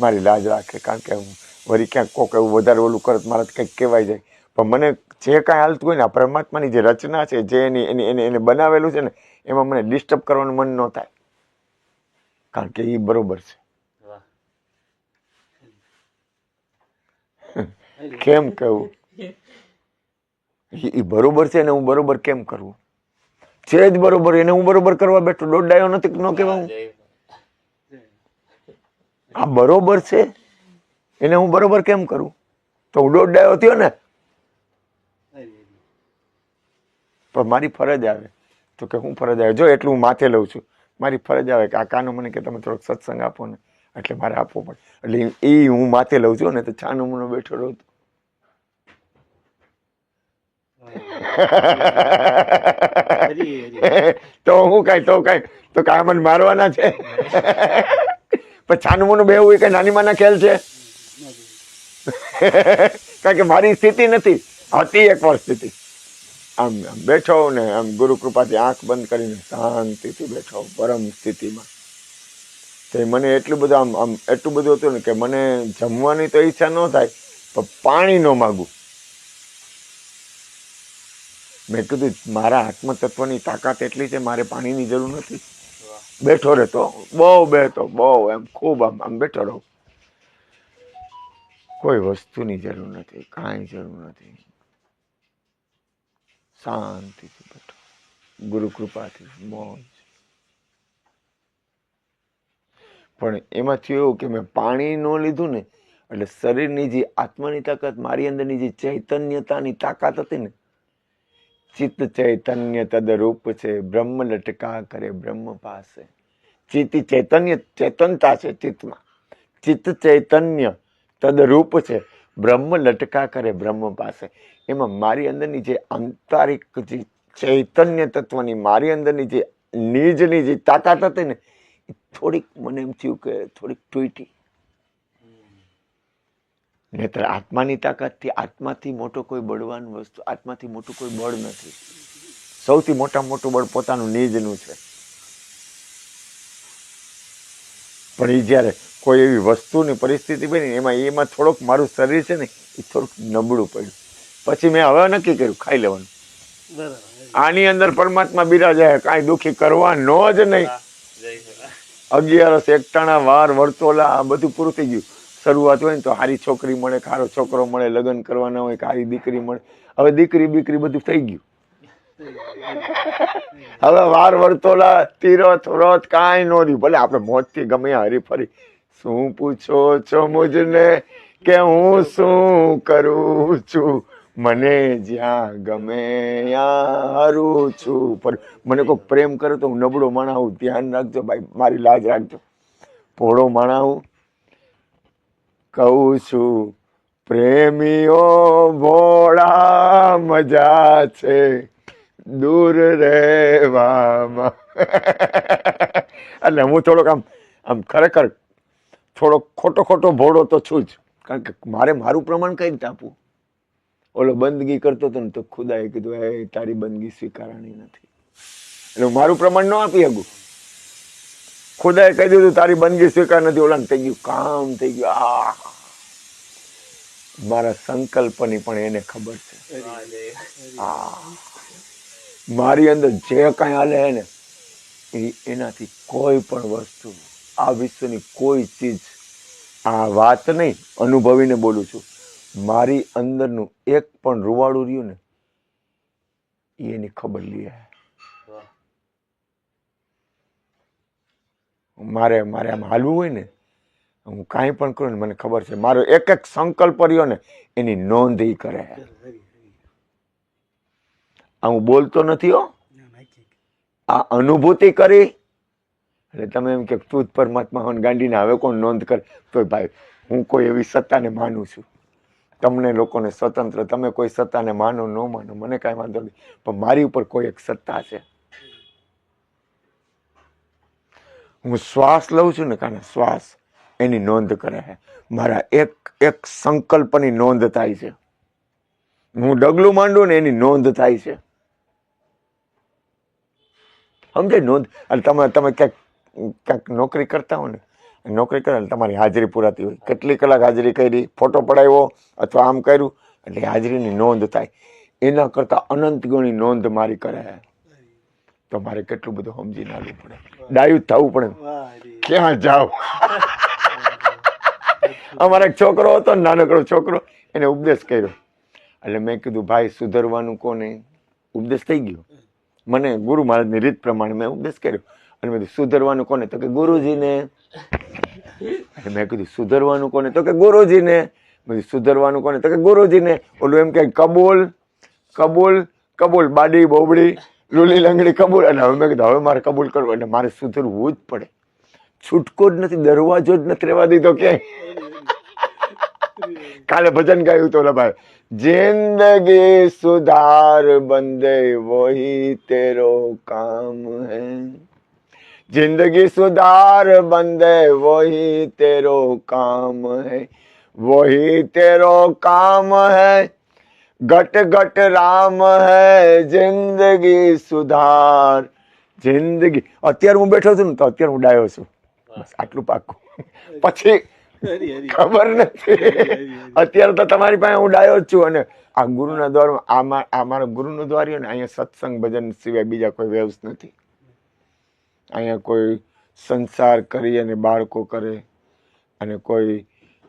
મારી લાજ રાખે. કારણ કે વળી ક્યાંક કોક એવું વધારે ઓલું કરત, મારાથી કંઈક કહેવાય જાય. પણ મને જે કાંઈ હાલતું હોય ને, આ પરમાત્માની જે રચના છે, જે એને બનાવેલું છે ને, એમાં મને ડિસ્ટર્બ કરવાનું મન ન થાય. કારણ કે એ બરોબર છે. કેમ કહું? એ બરોબર છે ને હું બરોબર કેમ કરવું? છે જ બરોબર, એને હું બરોબર કરવા બેઠો, દોડાયો નથી ન કહેવા. હું આ બરોબર છે, એને હું બરોબર કેમ કરું? તો હું દોડાયો થયો ને. પણ મારી ફરજ આવે તો કે હું ફરજ આવે, જો એટલું હું માથે લઉં છું, મારી ફરજ આવે કે આ કાનો મને કે તમે થોડોક સત્સંગ આપો ને, એટલે મારે આપવો પડે. એટલે એ હું માથે લઉં છું ને, તો છાનો મુનો બેઠો રહું. તો હું કઈ તો કાંઈ મને મારવાના છે? પણ છાનું મોનું બેવું એ કઈ નાની માના ખેલ છે? કારણ કે મારી સ્થિતિ નથી, હતી એકવાર સ્થિતિ. આમ બેઠો ને આમ ગુરુ કૃપાથી આંખ બંધ કરીને શાંતિથી બેઠો પરમ સ્થિતિમાં. તો મને એટલું બધું એટલું બધું હતું ને કે મને જમવાની તો ઈચ્છા ન થાય, પણ પાણી ન માગું. મેં કીધું મારા આત્મતત્વની તાકાત એટલી છે, મારે પાણીની જરૂર નથી. બેઠો રહેતો, બહુ એમ ખૂબ આમ બેઠો રહું. કોઈ વસ્તુની જરૂર નથી, કાંઈ જરૂર નથી, શાંતિથી બેઠો, ગુરુ કૃપાથી મોજ. પણ એમાં થયું એવું કે મેં પાણી ન લીધું ને, એટલે શરીરની જે આત્માની તાકાત, મારી અંદરની જે ચૈતન્યતાની તાકાત હતી ને, ચિત્ત ચૈતન્ય તદ રૂપ છે, બ્રહ્મ લટકા કરે બ્રહ્મ પાસે. ચિત્ત ચૈતન્ય, ચેતનતા છે ચિત્તમાં, ચિત્ત ચૈતન્ય તદ રૂપ છે, બ્રહ્મ લટકા કરે બ્રહ્મ પાસે. એમાં મારી અંદરની જે આંતરિક જે ચૈતન્ય તત્વની, મારી અંદરની જે નિજની જે તાકાત હતી ને, એ થોડીક મને એમ થયું કે થોડીક તૂટી. નહીતર આત્માની તાકાતથી, આત્માથી મોટો કોઈ બળવાન વસ્તુ, આત્માથી મોટું કોઈ બળ નથી. સૌથી મોટું બળ પોતાનું નિજનું છે. પણ એ જયારે કોઈ એવી વસ્તુની પરિસ્થિતિ બની, એમાં થોડોક મારું શરીર છે ને, એ થોડુંક નબળું પડ્યું. પછી મેં હવે નક્કી કર્યું ખાઈ લેવાનું. આની અંદર પરમાત્મા બિરાજે, કાંઈ દુઃખી કરવાનો જ નહીં. 11 એકટાણા વાર વર્તોલા આ બધું પૂરું થઈ ગયું. શરૂઆત હોય ને તો સારી છોકરી મળે, સારો છોકરો મળે, લગ્ન કરવાના હોય, સારી દીકરી મળે. હવે દીકરી બીકરી બધું થઈ ગયું. હવે વાર વર્તોલા, તીરથ વ્રત કાંઈ ન રહ્યું. ભલે આપણે મોજથી ગમે હરી ફરી શું પૂછો છો મુજને કે હું શું કરું છું? મને જ્યાં ગમે ત્યાં હારું છું. પણ મને કોઈ પ્રેમ કરે તો હું નબળો માણા હું. ધ્યાન રાખજો ભાઈ, મારી લાજ રાખજો. ભોળો માણા હું કહું છું, પ્રેમીઓ ભોળા મજા છે દૂર રહેવામાં. એટલે હું થોડોક આમ ખરેખર થોડો ખોટો ભોળો તો છું જ. કારણ કે મારું પ્રમાણ કઈ રીતે આપવું? ઓલો બંદગી કરતો હતો ને તો ખુદાએ કીધું એ તારી બંદગી સ્વીકારવાની નથી. એટલે મારું પ્રમાણ ન આપી શકું. ખુદાએ કહી દીધું તારી બંદગી સ્વીકાર નથી. ઓલાને થઈ ગયું કામ, થઈ ગયું. મારા સંકલ્પની પણ એને ખબર છે. મારી અંદર જે કાંઈ હાલે હે ને એનાથી કોઈ પણ વસ્તુ, આ વિશ્વની કોઈ ચીજ, આ વાત નહીં, અનુભવીને બોલું છું, મારી અંદરનું એક પણ રૂવાડું રહ્યું ને એની ખબર લે. મારે આમ હાલવું હોય ને, હું કાંઈ પણ કરું ને મને ખબર છે મારો એક એક સંકલ્પ રહ્યો ને એની નોંધ ઈ કરે. આ હું બોલતો નથી હો, આ અનુભૂતિ કરી. એટલે તમે એમ કે તું જ પરમાત્મા હોને ગાંડીને હવે કોણ નોંધ કરે? તો ભાઈ હું કોઈ એવી સત્તાને માનું છું. તમને લોકોને સ્વતંત્ર, તમે કોઈ સત્તાને માનો ન માનો મને કાંઈ વાંધો નહીં, પણ મારી ઉપર કોઈ એક સત્તા છે. હું શ્વાસ લઉં છું ને, કારણ શ્વાસ એની નોંધ કરે છે. મારા એક સંકલ્પની નોંધ થાય છે. હું ડગલું માંડું ને એની નોંધ થાય છે. સમજે નોંધ? એટલે તમે ક્યાંક નોકરી કરતા હો ને, નોકરી કરે તમારી હાજરી પુરાતી હોય, કેટલી કલાક હાજરી કરી, ફોટો પડાવ્યો અથવા આમ કર્યું, એટલે હાજરીની નોંધ થાય. એના કરતા અનંત ગણી નોંધ મારી કરે. તો મારે કેટલું બધું સમજી નાખવું પડે, ડાયું થવું પડે. ક્યાં જાવ? અમારા એક છોકરો હતો, નાનકડો છોકરો, એને ઉપદેશ કર્યો. એટલે મેં કીધું ભાઈ સુધરવાનું કોને? ઉપદેશ થઈ ગયો મને ગુરુ મહારાજની રીત પ્રમાણે મેં ઉપદેશ કર્યો. અને મેં કીધું સુધરવાનું કોને? તો કે ગુરુજીને. મેં કીધું સુધરવાનું કોને? તો કે ગુરુજીને. મેં કીધું સુધરવાનું કોને? તો કે ગુરુજીને. ઓલું એમ કે કબૂલ કબૂલ કબૂલ, બાડી બોબડી લૂલી લંગડી કબૂલ. અને હવે મેં કીધું હવે મારે કબૂલ કરવું, એટલે મારે સુધરવું જ પડે. છૂટકો જ નથી, દરવાજો જ નથી રહેવા દીધો ક્યાંય. કાલે ભજન ગાયું તો ભાઈ, જિંદગી સુધાર બંદે વહી તેરો કામ હૈ, જિંદગી સુધાર બંદે વહી તેરો કામ હૈ, વહી તેરો કામ હૈ, ઘટ ઘટ રામ હૈ, જિંદગી સુધાર. જિંદગી અત્યારે હું બેઠો છું ને તો અત્યારે હું ડાયો છું, બસ આટલું પાકું. પછી ખબર નથી. અત્યારે તો તમારી પાસે હું ડાયો જ છું. અને આ ગુરુના દ્વારમાં આ મારા ગુરુનું દ્વાર ને, અહીંયા સત્સંગ ભજન સિવાય બીજા કોઈ વ્યવસ નથી. અહીંયા કોઈ સંસાર કરી અને બાળકો કરે, અને કોઈ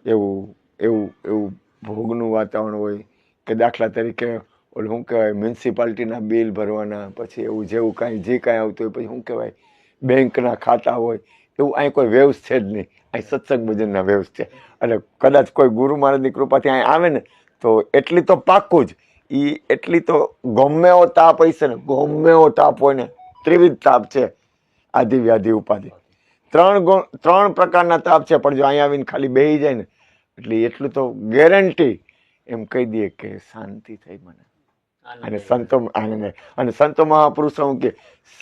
એવું ભોગનું વાતાવરણ હોય કે દાખલા તરીકે ઓલું શું કહેવાય મ્યુનિસિપાલિટીના બિલ ભરવાના, પછી એવું જેવું કાંઈ જે કાંઈ આવતું હોય, પછી શું કહેવાય બેંકના ખાતા હોય, એવું અહીં કોઈ વ્યવસ છે જ નહીં. અહીં સત્સંગ ભજનના વ્યવસ છે. એટલે કદાચ કોઈ ગુરુ મહારાજની કૃપાથી અહીં આવે ને તો એટલી તો પાક્કું જ, એટલી તો ગમે એવો તાપ હશે ને, ગમે એવો તાપ હોય ને, ત્રિવિધ તાપ છે, આદિ વ્યાધિ ઉપાધિ, ત્રણ પ્રકારના તાપ છે. પણ જો અહીંયા આવીને ખાલી બેસી જાય ને એટલે એટલું તો ગેરંટી એમ કહી દઈએ કે શાંતિ થઈ મને. અને સંતો મહાપુરુષો કે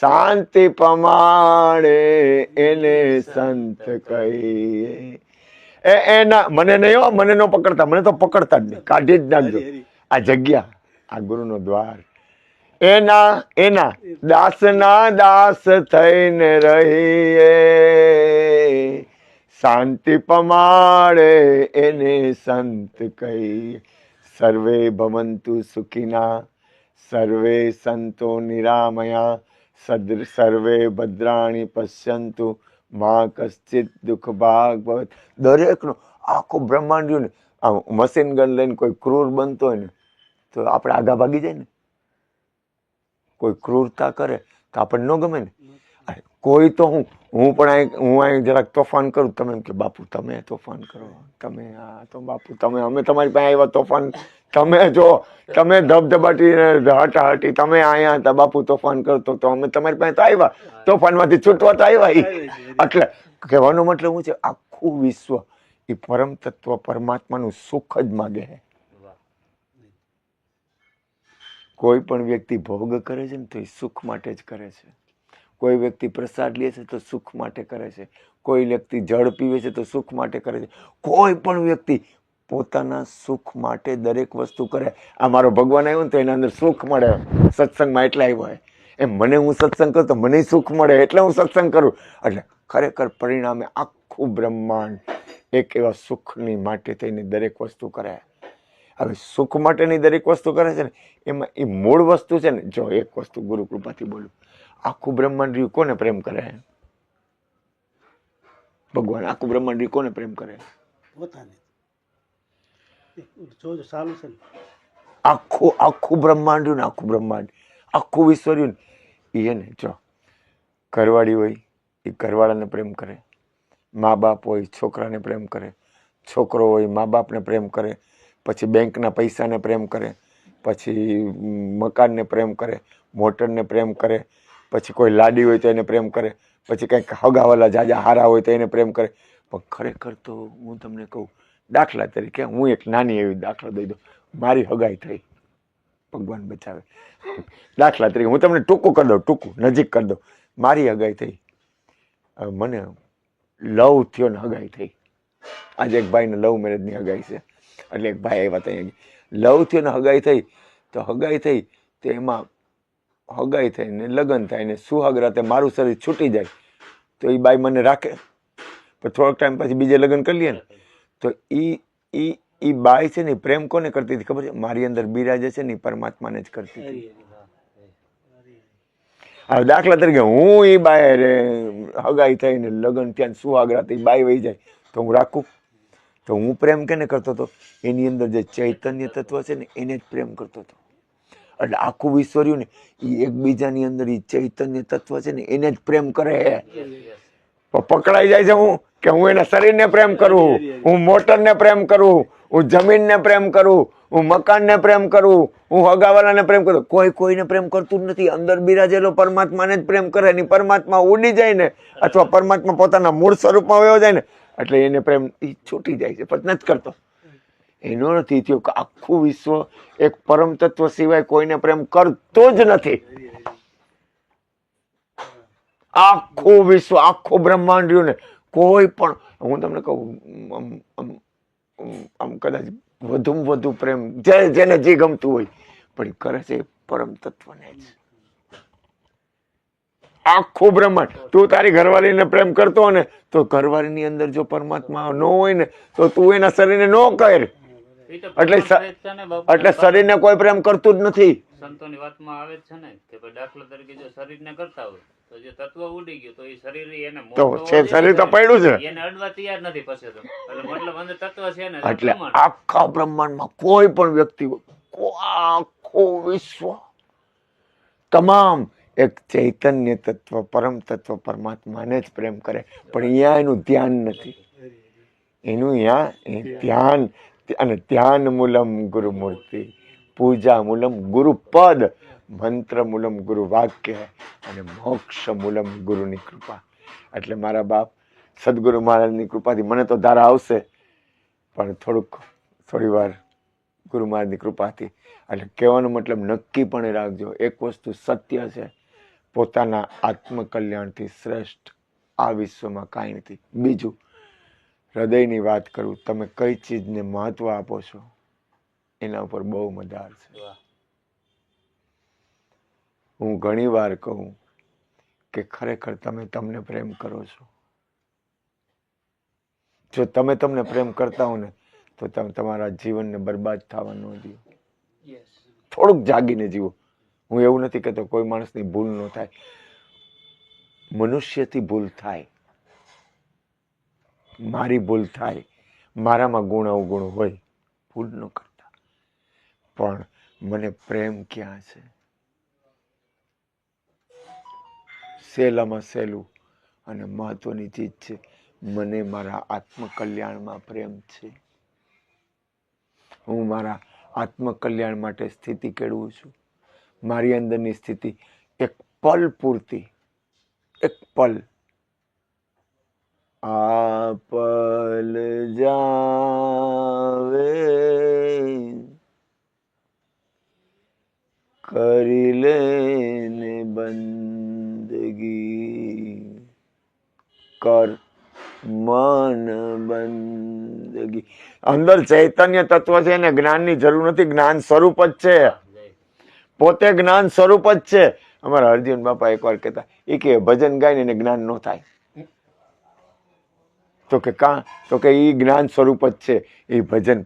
શાંતિ પમાડે એને સંત કહીએ. એના મને નહીં હો, મને ન પકડતા, મને તો પકડતા જ નહીં, કાઢી જ નાખજો. આ જગ્યા, આ ગુરુનો દ્વાર, એના દાસના દાસ થઈને રહીએ, શાંતિ પમાડે એને સંત કહીએ. સર્વે ભવંતુ સુખિના, સર્વે સંતો નિરામયા, સર્વે ભદ્રાણી પશ્યંતુ, માં કશ્ચિત દુઃખ ભાગ ભવત. દરેકનો આખો બ્રહ્માંડ ને આ મશીન ગન લઈને કોઈ ક્રૂર બનતો હોય ને તો આપણે આગા ભાગી જાય ને. કોઈ ક્રૂરતા કરે તો આપણને ન ગમે ને. કોઈ તો હું અહીં જરાક તોફાન કરું, તમે એમ કે બાપુ તમે તોફાન કરો, તમે આ તો બાપુ તમે, અમે તમારી પાસે આવ્યા તોફાન, તમે જો તમે ધબધબાટી હટાહટી, તમે અહીંયા હતા બાપુ તોફાન કરતો, તો અમે તમારી પાસે તો આવ્યા તોફાનમાંથી છૂટવા તો આવ્યા. એટલે કહેવાનો મતલબ શું છે, આખું વિશ્વ એ પરમ તત્વ પરમાત્માનું સુખ જ માગે છે. કોઈ પણ વ્યક્તિ ભોગ કરે છે ને તો એ સુખ માટે જ કરે છે. કોઈ વ્યક્તિ પ્રસાદ લે છે તો સુખ માટે કરે છે. કોઈ વ્યક્તિ જળ પીવે છે તો સુખ માટે કરે છે. કોઈ પણ વ્યક્તિ પોતાના સુખ માટે દરેક વસ્તુ કરે. આ મારો ભગવાન આવ્યો ને તો એના અંદર સુખ મળે, સત્સંગમાં એટલે આવ્યો હોય એમ. મને હું સત્સંગ કરું તો મને સુખ મળે એટલે હું સત્સંગ કરું. એટલે ખરેખર પરિણામે આખું બ્રહ્માંડ એક એવા સુખની માટે થઈને દરેક વસ્તુ કરે. હવે સુખ માટેની દરેક વસ્તુ કરે છે ને, એમાં એ મૂળ વસ્તુ છે ને, જો એક વસ્તુ ગુરુ કૃપાથી બોલું, આખું બ્રહ્માંડ રહ્યું કોને પ્રેમ કરે? ભગવાન. આખું બ્રહ્માંડ રહ્યું કોને પ્રેમ કરે? પોતાને. જો સારું છે ને, આખું બ્રહ્માંડ રહ્યું ને, આખું બ્રહ્માંડ, આખું વિશ્વ રહ્યું ને, એને જો ઘરવાળી હોય એ ઘરવાળાને પ્રેમ કરે, મા બાપ હોય છોકરાને પ્રેમ કરે, છોકરો હોય મા બાપને પ્રેમ કરે, પછી બેંકના પૈસાને પ્રેમ કરે, પછી મકાનને પ્રેમ કરે, મોટરને પ્રેમ કરે, પછી કોઈ લાડી હોય તો એને પ્રેમ કરે, પછી કંઈક હગાવાલા જાજા હારા હોય તો એને પ્રેમ કરે. પણ ખરેખર તો હું તમને કહું, દાખલા તરીકે હું એક નાની એવી દાખલો દઈ દઉં. મારી હગાઈ થઈ, ભગવાન બચાવે. દાખલા તરીકે હું તમને ટૂંકું કરી દઉં, ટૂંકું નજીક કરી દઉં. મારી હગાઈ થઈ, મને લવ થયો ને હગાઈ થઈ. આજે એક ભાઈને લવ મેરેજની હગાઈ છે. એટલે એક ભાઈ આવ્યા ત્યાં, લવ થયો ને હગાઈ થઈ. તો હગાઈ થઈ તો એમાં હગાઈ થઈ ને લગ્ન થાય ને સુહાગ રાતે મારું શરીર છૂટી જાય તો એ બાઈ મને રાખે, પણ થોડોક ટાઈમ પછી બીજે લગ્ન કરી લે ને, તો ઈ બાઈ છે ને પ્રેમ કોને કરતી હતી ખબર છે? મારી અંદર બિરાજે છે ને પરમાત્માને જ કરતી હતી. હવે દાખલા તરીકે હું એ બાઈ હગાઈ થઈને લગ્ન ત્યાં સુહાગ રાતે બાઈ વહી જાય તો હું રાખું? તો હું પ્રેમ કેને કરતો હતો? એની અંદર જે ચૈતન્ય તત્વ છે ને એને જ પ્રેમ કરતો હતો. એટલે આખું વિશ્વ રહ્યું ને એ એકબીજાની અંદર એ ચૈતન્ય તત્વ છે ને એને જ પ્રેમ કરે. પકડાઈ જાય છે હું કે હું એના શરીરને પ્રેમ કરું, હું મોટરને પ્રેમ કરું, હું જમીનને પ્રેમ કરું, હું મકાનને પ્રેમ કરું, હું હગાવાલાને પ્રેમ કરું. કોઈ કોઈને પ્રેમ કરતું જ નથી. અંદર બિરાજેલો પરમાત્માને જ પ્રેમ કરે. એની પરમાત્મા ઉડી જાય ને, અથવા પરમાત્મા પોતાના મૂળ સ્વરૂપમાં વયો જાય ને, એટલે એને પ્રેમ છૂટી જાય છે, પણ નથી કરતો. એનો નથી થયો કે આખું વિશ્વ એક પરમ તત્વ સિવાય કોઈને પ્રેમ કરતું જ નથી. આખું વિશ્વ, આખું બ્રહ્માંડ રહ્યું ને, કોઈ પણ, હું તમને કહું, આમ કદાચ વધુમાં વધુ પ્રેમ જેને જે ગમતું હોય પણ કરે છે પરમ તત્વને જ. આખું બ્રહ્માંડ. તું તારી ઘરવાળીને પ્રેમ કરતો હોય ને તો ઘરવાળીની અંદર જો પરમાત્મા ન હોય ને તો તું એના શરીરને ન કર. એટલે શરીરને કોઈ પ્રેમ કરતું જ નથી. સંતોની વાતમાં આવે છે ને કે દાખલા તરીકે જો શરીરને કરતા હોય તો જે તત્વ ઉડી ગયું તો એ શરીર એને તો શરીર તો પડ્યું છે, એને અડવા તૈયાર નથી પછી તો. એટલે મતલબ અંદર તત્વ છે ને, એટલે આખા બ્રહ્માંડમાં કોઈ પણ વ્યક્તિ, આખું વિશ્વ, તમામ એક ચૈતન્ય તત્વ પરમ તત્વ પરમાત્માને જ પ્રેમ કરે. પણ અહીંયા એનું ધ્યાન નથી. એનું અહીંયા ધ્યાન, અને ધ્યાન મૂલમ ગુરુ મૂર્તિ, પૂજા મૂલમ ગુરુ પદ, મંત્ર મૂલમ ગુરુ વાક્ય, અને મોક્ષ મૂલમ ગુરુની કૃપા. એટલે મારા બાપ સદગુરુ મહારાજની કૃપાથી મને તો ધારા આવશે, પણ થોડી વાર ગુરુ મહારાજની કૃપાથી. એટલે કહેવાનો મતલબ નક્કીપણે રાખજો, એક વસ્તુ સત્ય છે, પોતાના આત્મકલ્યાણથી શ્રેષ્ઠ આ વિશ્વમાં કાંઈ નથી. બીજું, હૃદયની વાત કરું, તમે કઈ ચીજને મહત્વ આપો છો એના ઉપર બહુ મદાર છે. હું ઘણી વાર કહું કે ખરેખર તમે તમને પ્રેમ કરો છો. જો તમે તમને પ્રેમ કરતા હો ને તો તમે તમારા જીવનને બરબાદ થવા ન દો. થોડુંક જાગીને જીવો. હું એવું નથી કહેતો કોઈ માણસની ભૂલ ન થાય, મનુષ્યથી ભૂલ થાય, મારી ભૂલ થાય, મારામાં ગુણ અવગુણ હોય, ભૂલ ન કરતા. પણ મને પ્રેમ ક્યાં છે? સહેલામાં સહેલું અને મહત્વની ચીજ છે, મને મારા આત્મકલ્યાણમાં પ્રેમ છે. હું મારા આત્મકલ્યાણ માટે સ્થિતિ કેળવું છું. મારી અંદરની સ્થિતિ એક પલ પૂરતી, એક પલ, આ પલ જાવે કરી લેને બંદગી, કર મન બંદગી. અંદર ચૈતન્ય તત્વ છે ને જ્ઞાનની જરૂર નથી, જ્ઞાન સ્વરૂપ જ છે, પોતે જ્ઞાન સ્વરૂપ જ છે. અમારા અર્જુન બાપા એકવાર કહેતા, એ કે ભજન ગાય ને એને જ્ઞાન ન થાય. તો કે કા? તો કે એ જ્ઞાન સ્વરૂપ જ છે. એ ભજન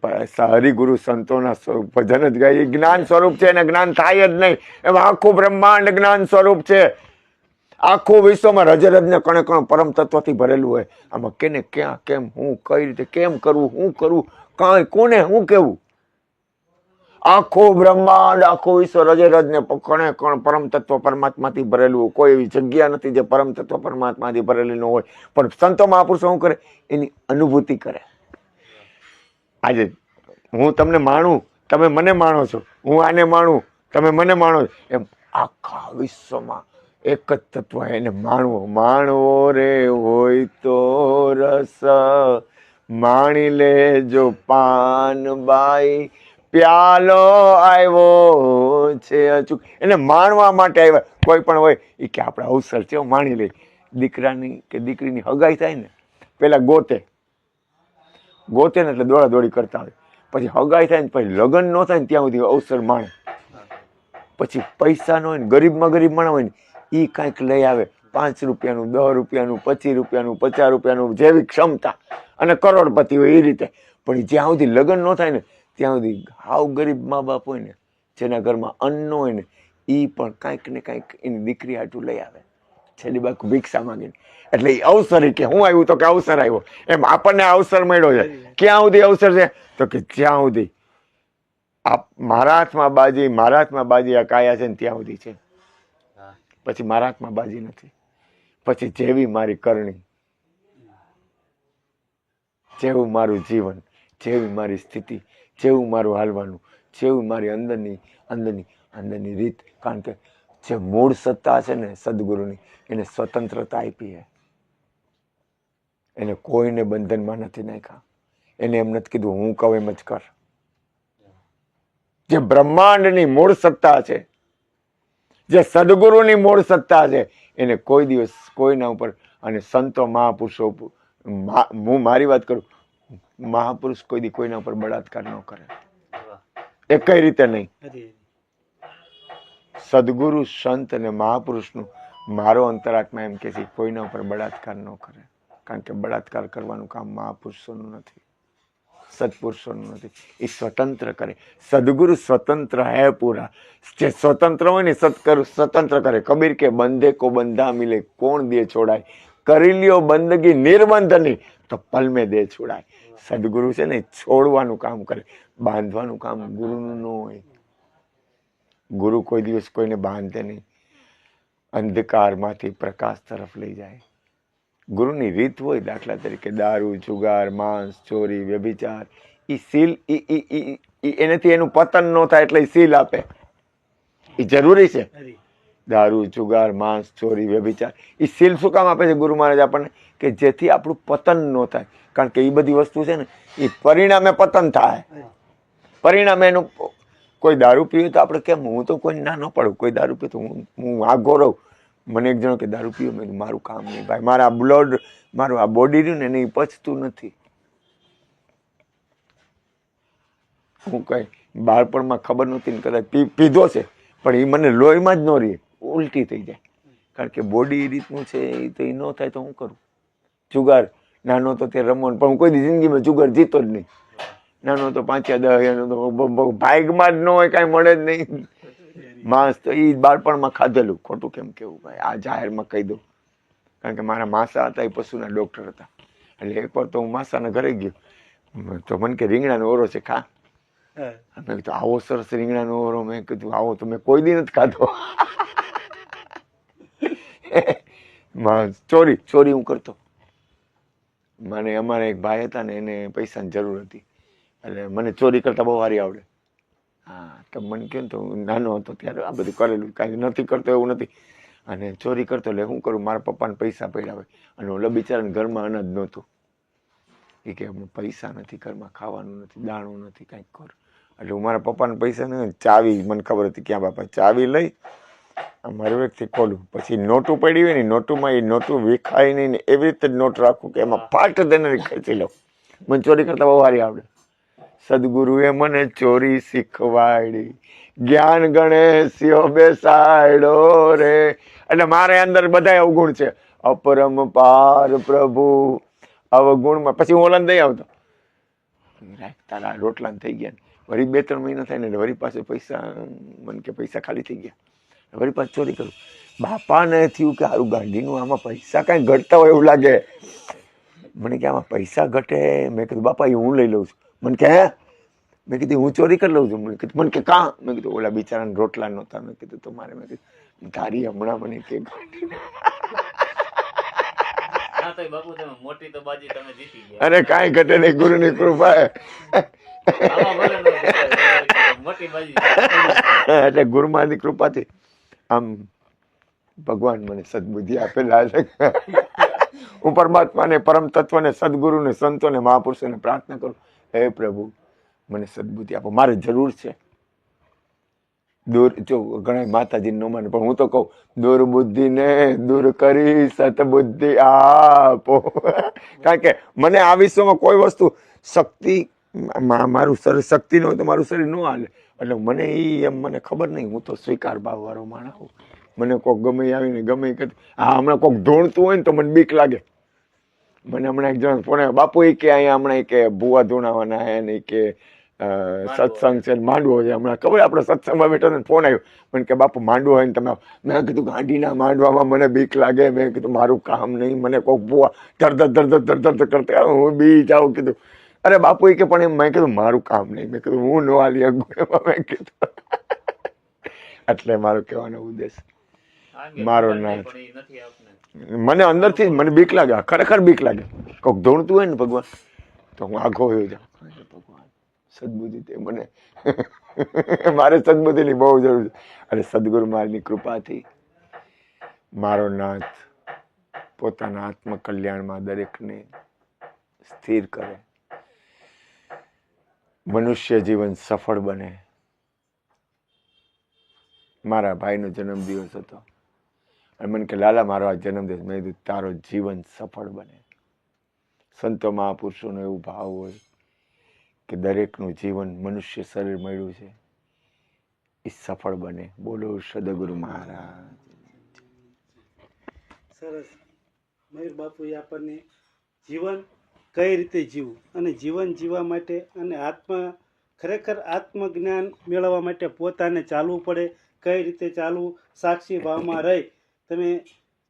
હરિગુરુ સંતોના ભજન જ ગાય, એ જ્ઞાન સ્વરૂપ છે એને જ્ઞાન થાય જ નહીં. એમાં આખું બ્રહ્માંડ જ્ઞાન સ્વરૂપ છે. આખું વિશ્વમાં રજરજને કણે કણ પરમ તત્વથી ભરેલું હોય. આમાં કેને ક્યાં, કેમ, હું, કઈ રીતે, કેમ કરવું, હું કરવું, કાંઈ કોને હું કેવું, આખું બ્રહ્માંડ, આખું વિશ્વ રજરજને કણે કણ પરમ તત્વ પરમાત્માથી ભરેલું હોય. કોઈ એવી જગ્યા નથી જે પરમ તત્વ પરમાત્માથી ભરેલી ન હોય. પણ સંતો મહાપુરુષો શું કરે? એની અનુભૂતિ કરે. આજે હું તમને માણું, તમે મને માણો છો, હું આને માણું, તમે મને માણો છો, એમ આખા વિશ્વમાં એક જ તત્વ એને માણવો. માણવો રે હોય તો રસ, માણી લેજો પાનબાઈ, પ્યાલો આવ્યો છે અચૂક. એને માણવા માટે આવ્યા. કોઈ પણ હોય એ કે આપણે અવસર છે માણી લઈ. દીકરાની કે દીકરીની હગાઈ થાય ને, પેલા ગોતે ને એટલે દોડા દોડી કરતા હોય. પછી હગાઈ થાય ને પછી લગ્ન ન થાય ને ત્યાં સુધી અવસર માણે. પછી પૈસા ન હોય ને, ગરીબમાં ગરીબ માણસ હોય ને, એ કાંઈક લઈ આવે, 5 રૂપિયાનું, 10 રૂપિયાનું, 25 રૂપિયાનું, 50 રૂપિયાનું, જેવી ક્ષમતા, અને કરોડપતિ હોય એ રીતે. પણ જ્યાં સુધી લગ્ન ન થાય ને ત્યાં સુધી હાવ ગરીબ મા બાપ હોય ને, જેના ઘરમાં અન્ન ન હોય ને, એ પણ કાંઈક ને કાંઈક એની દીકરી હાટું લઈ આવે, છેલ્લી બાજુ ભિક્ષા માંગીને. એટલે એ અવસર, કે હું આવ્યું તો કે અવસર આવ્યો, એમ આપણને અવસર મળ્યો છે. ક્યાં સુધી અવસર છે? તો કે જ્યાં સુધી મારા હાથમાં બાજી આ કાયા છે ને ત્યાં સુધી છે. પછી મારા હાથમાં બાજી નથી. પછી જેવી મારી કરણી, જેવું મારું જીવન, જેવી મારી સ્થિતિ, જેવું મારું હાલવાનું, જેવું મારી અંદરની રીત. કારણ કે જે મૂળ સત્તા છે ને સદગુરુની, એને સ્વતંત્રતા આપી છે. એને કોઈને બંધનમાં નથી નાખ્યા. એને એમ નથી કીધું હું કહું એમ જ કર. જે બ્રહ્માંડની મૂળ સત્તા છે, જે સદગુરુની મૂળ સત્તા છે, એને કોઈ દિવસ કોઈના ઉપર, અને સંતો મહાપુરુષો, હું મારી વાત કરું, મહાપુરુષ કોઈ દી કોઈના ઉપર બળાત્કાર ન કરે, એ કઈ રીતે નહીં. સદગુરુ, સંત અને મહાપુરુષનું મારો અંતરાત્મા એમ કે છે કોઈના ઉપર બળાત્કાર ન કરે. કારણ કે બળાત્કાર કરવાનું કામ મહાપુરુષોનું નથી, સત્પુરુષોનું નથી. એ સ્વતંત્ર કરે. સદગુરુ સ્વતંત્ર હે પૂરા. જે સ્વતંત્ર હોય ને સ્વતંત્ર કરે. કબીર કે બંધે કો બંધા મિલે, કોણ દે છોડાય, કરી લ્યો બંદગી નિર્બંધની, તો પલ મેં દે છોડાય. સદગુરુ છે ને છોડવાનું કામ કરે, બાંધવાનું કામ ગુરુનું ન હોય. ગુરુ કોઈ દિવસ કોઈને બાંધે નહીં, અંધકારમાંથી પ્રકાશ તરફ લઈ જાય. ગુરુની રીત હોય, દાખલા તરીકે દારૂ, જુગાર, માંસ, ચોરી, વ્યભિચાર, એ સીલ, એનાથી એનું પતન ન થાય એટલે સીલ આપે. એ જરૂરી છે. દારૂ, જુગાર, માંસ, ચોરી, વ્યભિચાર, એ સીલ શું કામ આપે છે ગુરુ મહારાજ આપણને? કે જેથી આપણું પતન ન થાય. કારણ કે એ બધી વસ્તુ છે ને એ પરિણામે પતન થાય. પરિણામે એનું, કોઈ દારૂ પીવે તો આપણે કેમ, હું તો કોઈ ના ન પડું, કોઈ દારૂ પીવે તો હું આગો રહું. મને એક જણો કે દારૂ પીવો, મેં મારું કામ નહીં ભાઈ, મારા બ્લડ, મારું આ બોડી રહ્યું ને એને પચતું નથી. હું કઈ બાળપણમાં ખબર નહોતી ને કદાચ પીધો છે, પણ એ મને લોહીમાં જ ન રહે, ઉલટી થઈ જાય. કારણ કે બોડી એ રીતનું છે, એ તો એ ન થાય તો હું કરું. જુગાર નાનો તો તે રમવાનું, પણ હું કોઈ જિંદગીમાં જુગાર જીતો જ નહીં. નાનો તો 5-10 તો ભાગમાં જ ન હોય, કાંઈ મળે જ નહીં. માંસ તો એ બાળપણમાં ખાધેલું, ખોટું કેમ કેવું ભાઈ, આ જાહેરમાં કહી દઉં. કારણ કે મારા માસા હતા, એ પશુના ડોક્ટર હતા. એટલે એકવાર તો હું માસાના ઘરે ગયો, તો મને કે રીંગણાનો ઓરો છે ખા. મેં કીધું આવો સરસ રીંગણાનો ઓરો, મેં કીધું આવો તો મેં કોઈ દી નથી ખાધો. ચોરી હું કરતો. મને અમારે એક ભાઈ હતા ને, એને પૈસાની જરૂર હતી, એટલે મને ચોરી કરતા બહુ સારી આવડે. હા, તો મને કેમ તો હું નાનો હતો ત્યારે આ બધું કરેલું, કાંઈ નથી કરતો એવું નથી. અને ચોરી કરતો એટલે શું કરું, મારા પપ્પાને પૈસા પડ્યા હોય અને ઓલા બિચારાને ઘરમાં અનાજ નહોતું. એ કે પૈસા નથી, ઘરમાં ખાવાનું નથી, દાણું નથી, કાંઈક કર. એટલે હું મારા પપ્પાને પૈસા ને ચાવી, મને ખબર હતી ક્યાં બાપા, ચાવી લઈ મારી વ્યક્તિ ખોલું, પછી નોટું પડી હોય ને, નોટુમાં એ નોટું વિખાય નહીં ને એવી રીતે નોટ રાખું કે એમાં ફાટ દઈને ખેંચી લઉં. મને ચોરી કરતા બહુ સારી આવડે. સદગુરુએ મને ચોરી શીખવાડી, જ્ઞાન ગણેશ્યો બેસાડ્યો રે. એટલે મારે અંદર બધા અવગુણ છે, અપરંપાર પ્રભુ અવગુણમાં. પછી હું ઓલાને દઈ આવતો, તારા રોટલા થઈ ગયા. વળી 2-3 મહિના થાય ને વળી પાસે પૈસા, મને કે પૈસા ખાલી થઈ ગયા, વળી પાછું ચોરી કરું. બાપાને થયું કે સારું ગાંધીનું આમાં પૈસા કાંઈ ઘટતા હોય એવું લાગે. મને કે આમાં પૈસા ઘટે. મેં કીધું બાપા એ હું લઈ લઉં છું. મને કે હે? મેં કીધું હું ચોરી કરી લઉં છું. મને કે કાં? મેં કીધું ઓલા બિચારાને રોટલા નહોતા. મેં કીધું તો મારે, મેં કીધું તારી હમણાં મને કે મોટી તો બાજી તમે જીતી ગયા. અરે કાંઈ ઘટે નહીં, ગુરુની કૃપા. મોટી બાજી. એટલે ગુરુમાની કૃપાથી આમ ભગવાન મને સદબુદ્ધિ આપેલા છે. હું પરમાત્માને, પરમ તત્વને, સદગુરુને, સંતોને, મહાપુરુષોને પ્રાર્થના કરું, હે પ્રભુ મને સદબુદ્ધિ આપો, મારે જરૂર છે. દૂર જો ઘણા માતાજીને ન માને, પણ હું તો કહું દુર્બુદ્ધિને દૂર કરી સતબુદ્ધિ આપો. કારણ કે મને આ વિશ્વમાં કોઈ વસ્તુ શક્તિ, મારું શરીર શક્તિ ન હોય તો મારું શરીર ન હાલે. એટલે મને એમ મને ખબર નહીં, હું તો સ્વીકાર ભાવ વાળો માણસ છું. મને કોઈક ગમે આવીને ગમે કે હા હમણાં કોઈક ધૂણતું હોય ને તો મને બીક લાગે. મને હમણાં એક જણ ફોન આવ્યો, બાપુ એ કે અહીંયા હમણાં કે ભૂવા ધૂણાવાના હે ને કે સત્સંગ છે, માંડવો છે. હમણાં ખબર આપણે સત્સંગમાં બેઠો ને ફોન આવ્યો, મને કે બાપુ માંડવો હોય ને તમે. મેં કીધું ગાંધીના માંડવામાં મને બીક લાગે. મેં કીધું મારું કામ નહીં, મને કોઈક ભૂવા ધર કરતા હું બી જાઉં. કીધું અરે બાપુ એ કે પણ એમ. મેં કીધું મારું કામ નહીં. મેં કીધું હું નો હાલી શકું. મેં કીધું એટલે મારો કહેવાનો ઉદ્દેશ મારો ના, મને અંદરથી મને બીક લાગે, ખરેખર બીક લાગે. કોઈક ધૂણતું હોય ને ભગવાન તો હું આઘો હોયો જાઉં. ભગવાન સદબુદ્ધિ તે મને મારે સદબુદ્ધિની બહુ જરૂર છે. અને સદગુરુ મારની કૃપાથી મારો નાથ પોતાના આત્મકલ્યાણમાં દરેકને સ્થિર કરે, મનુષ્ય જીવન સફળ બને. મારા ભાઈનો જન્મદિવસ હતો અને મને કે લાલા મારો આ જન્મદિવસ. મેં કીધું તારો જીવન સફળ બને. સંતો મહાપુરુષોનો એવું ભાવ હોય કે દરેકનું જીવન, મનુષ્ય શરીર મળ્યું છે એ સફળ બને. બોલો સદગુરુ મહારાજ. સરસ. મયુર બાપુએ આપણને જીવન કઈ રીતે જીવવું અને જીવન જીવવા માટે અને ખરેખર આત્મજ્ઞાન મેળવવા માટે પોતાને ચાલવું પડે, કઈ રીતે ચાલવું. સાક્ષી ભાવમાં રહી તમે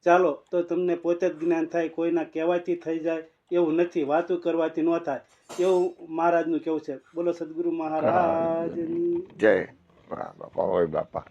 ચાલો તો તમને પોતે જ જ્ઞાન થાય. કોઈના કહેવાથી થઈ જાય એવું નથી, વાતું કરવાથી ન થાય એવું મહારાજનું કેવું છે. બોલો સદગુરુ મહારાજની જય. બાપા હોય બાપા.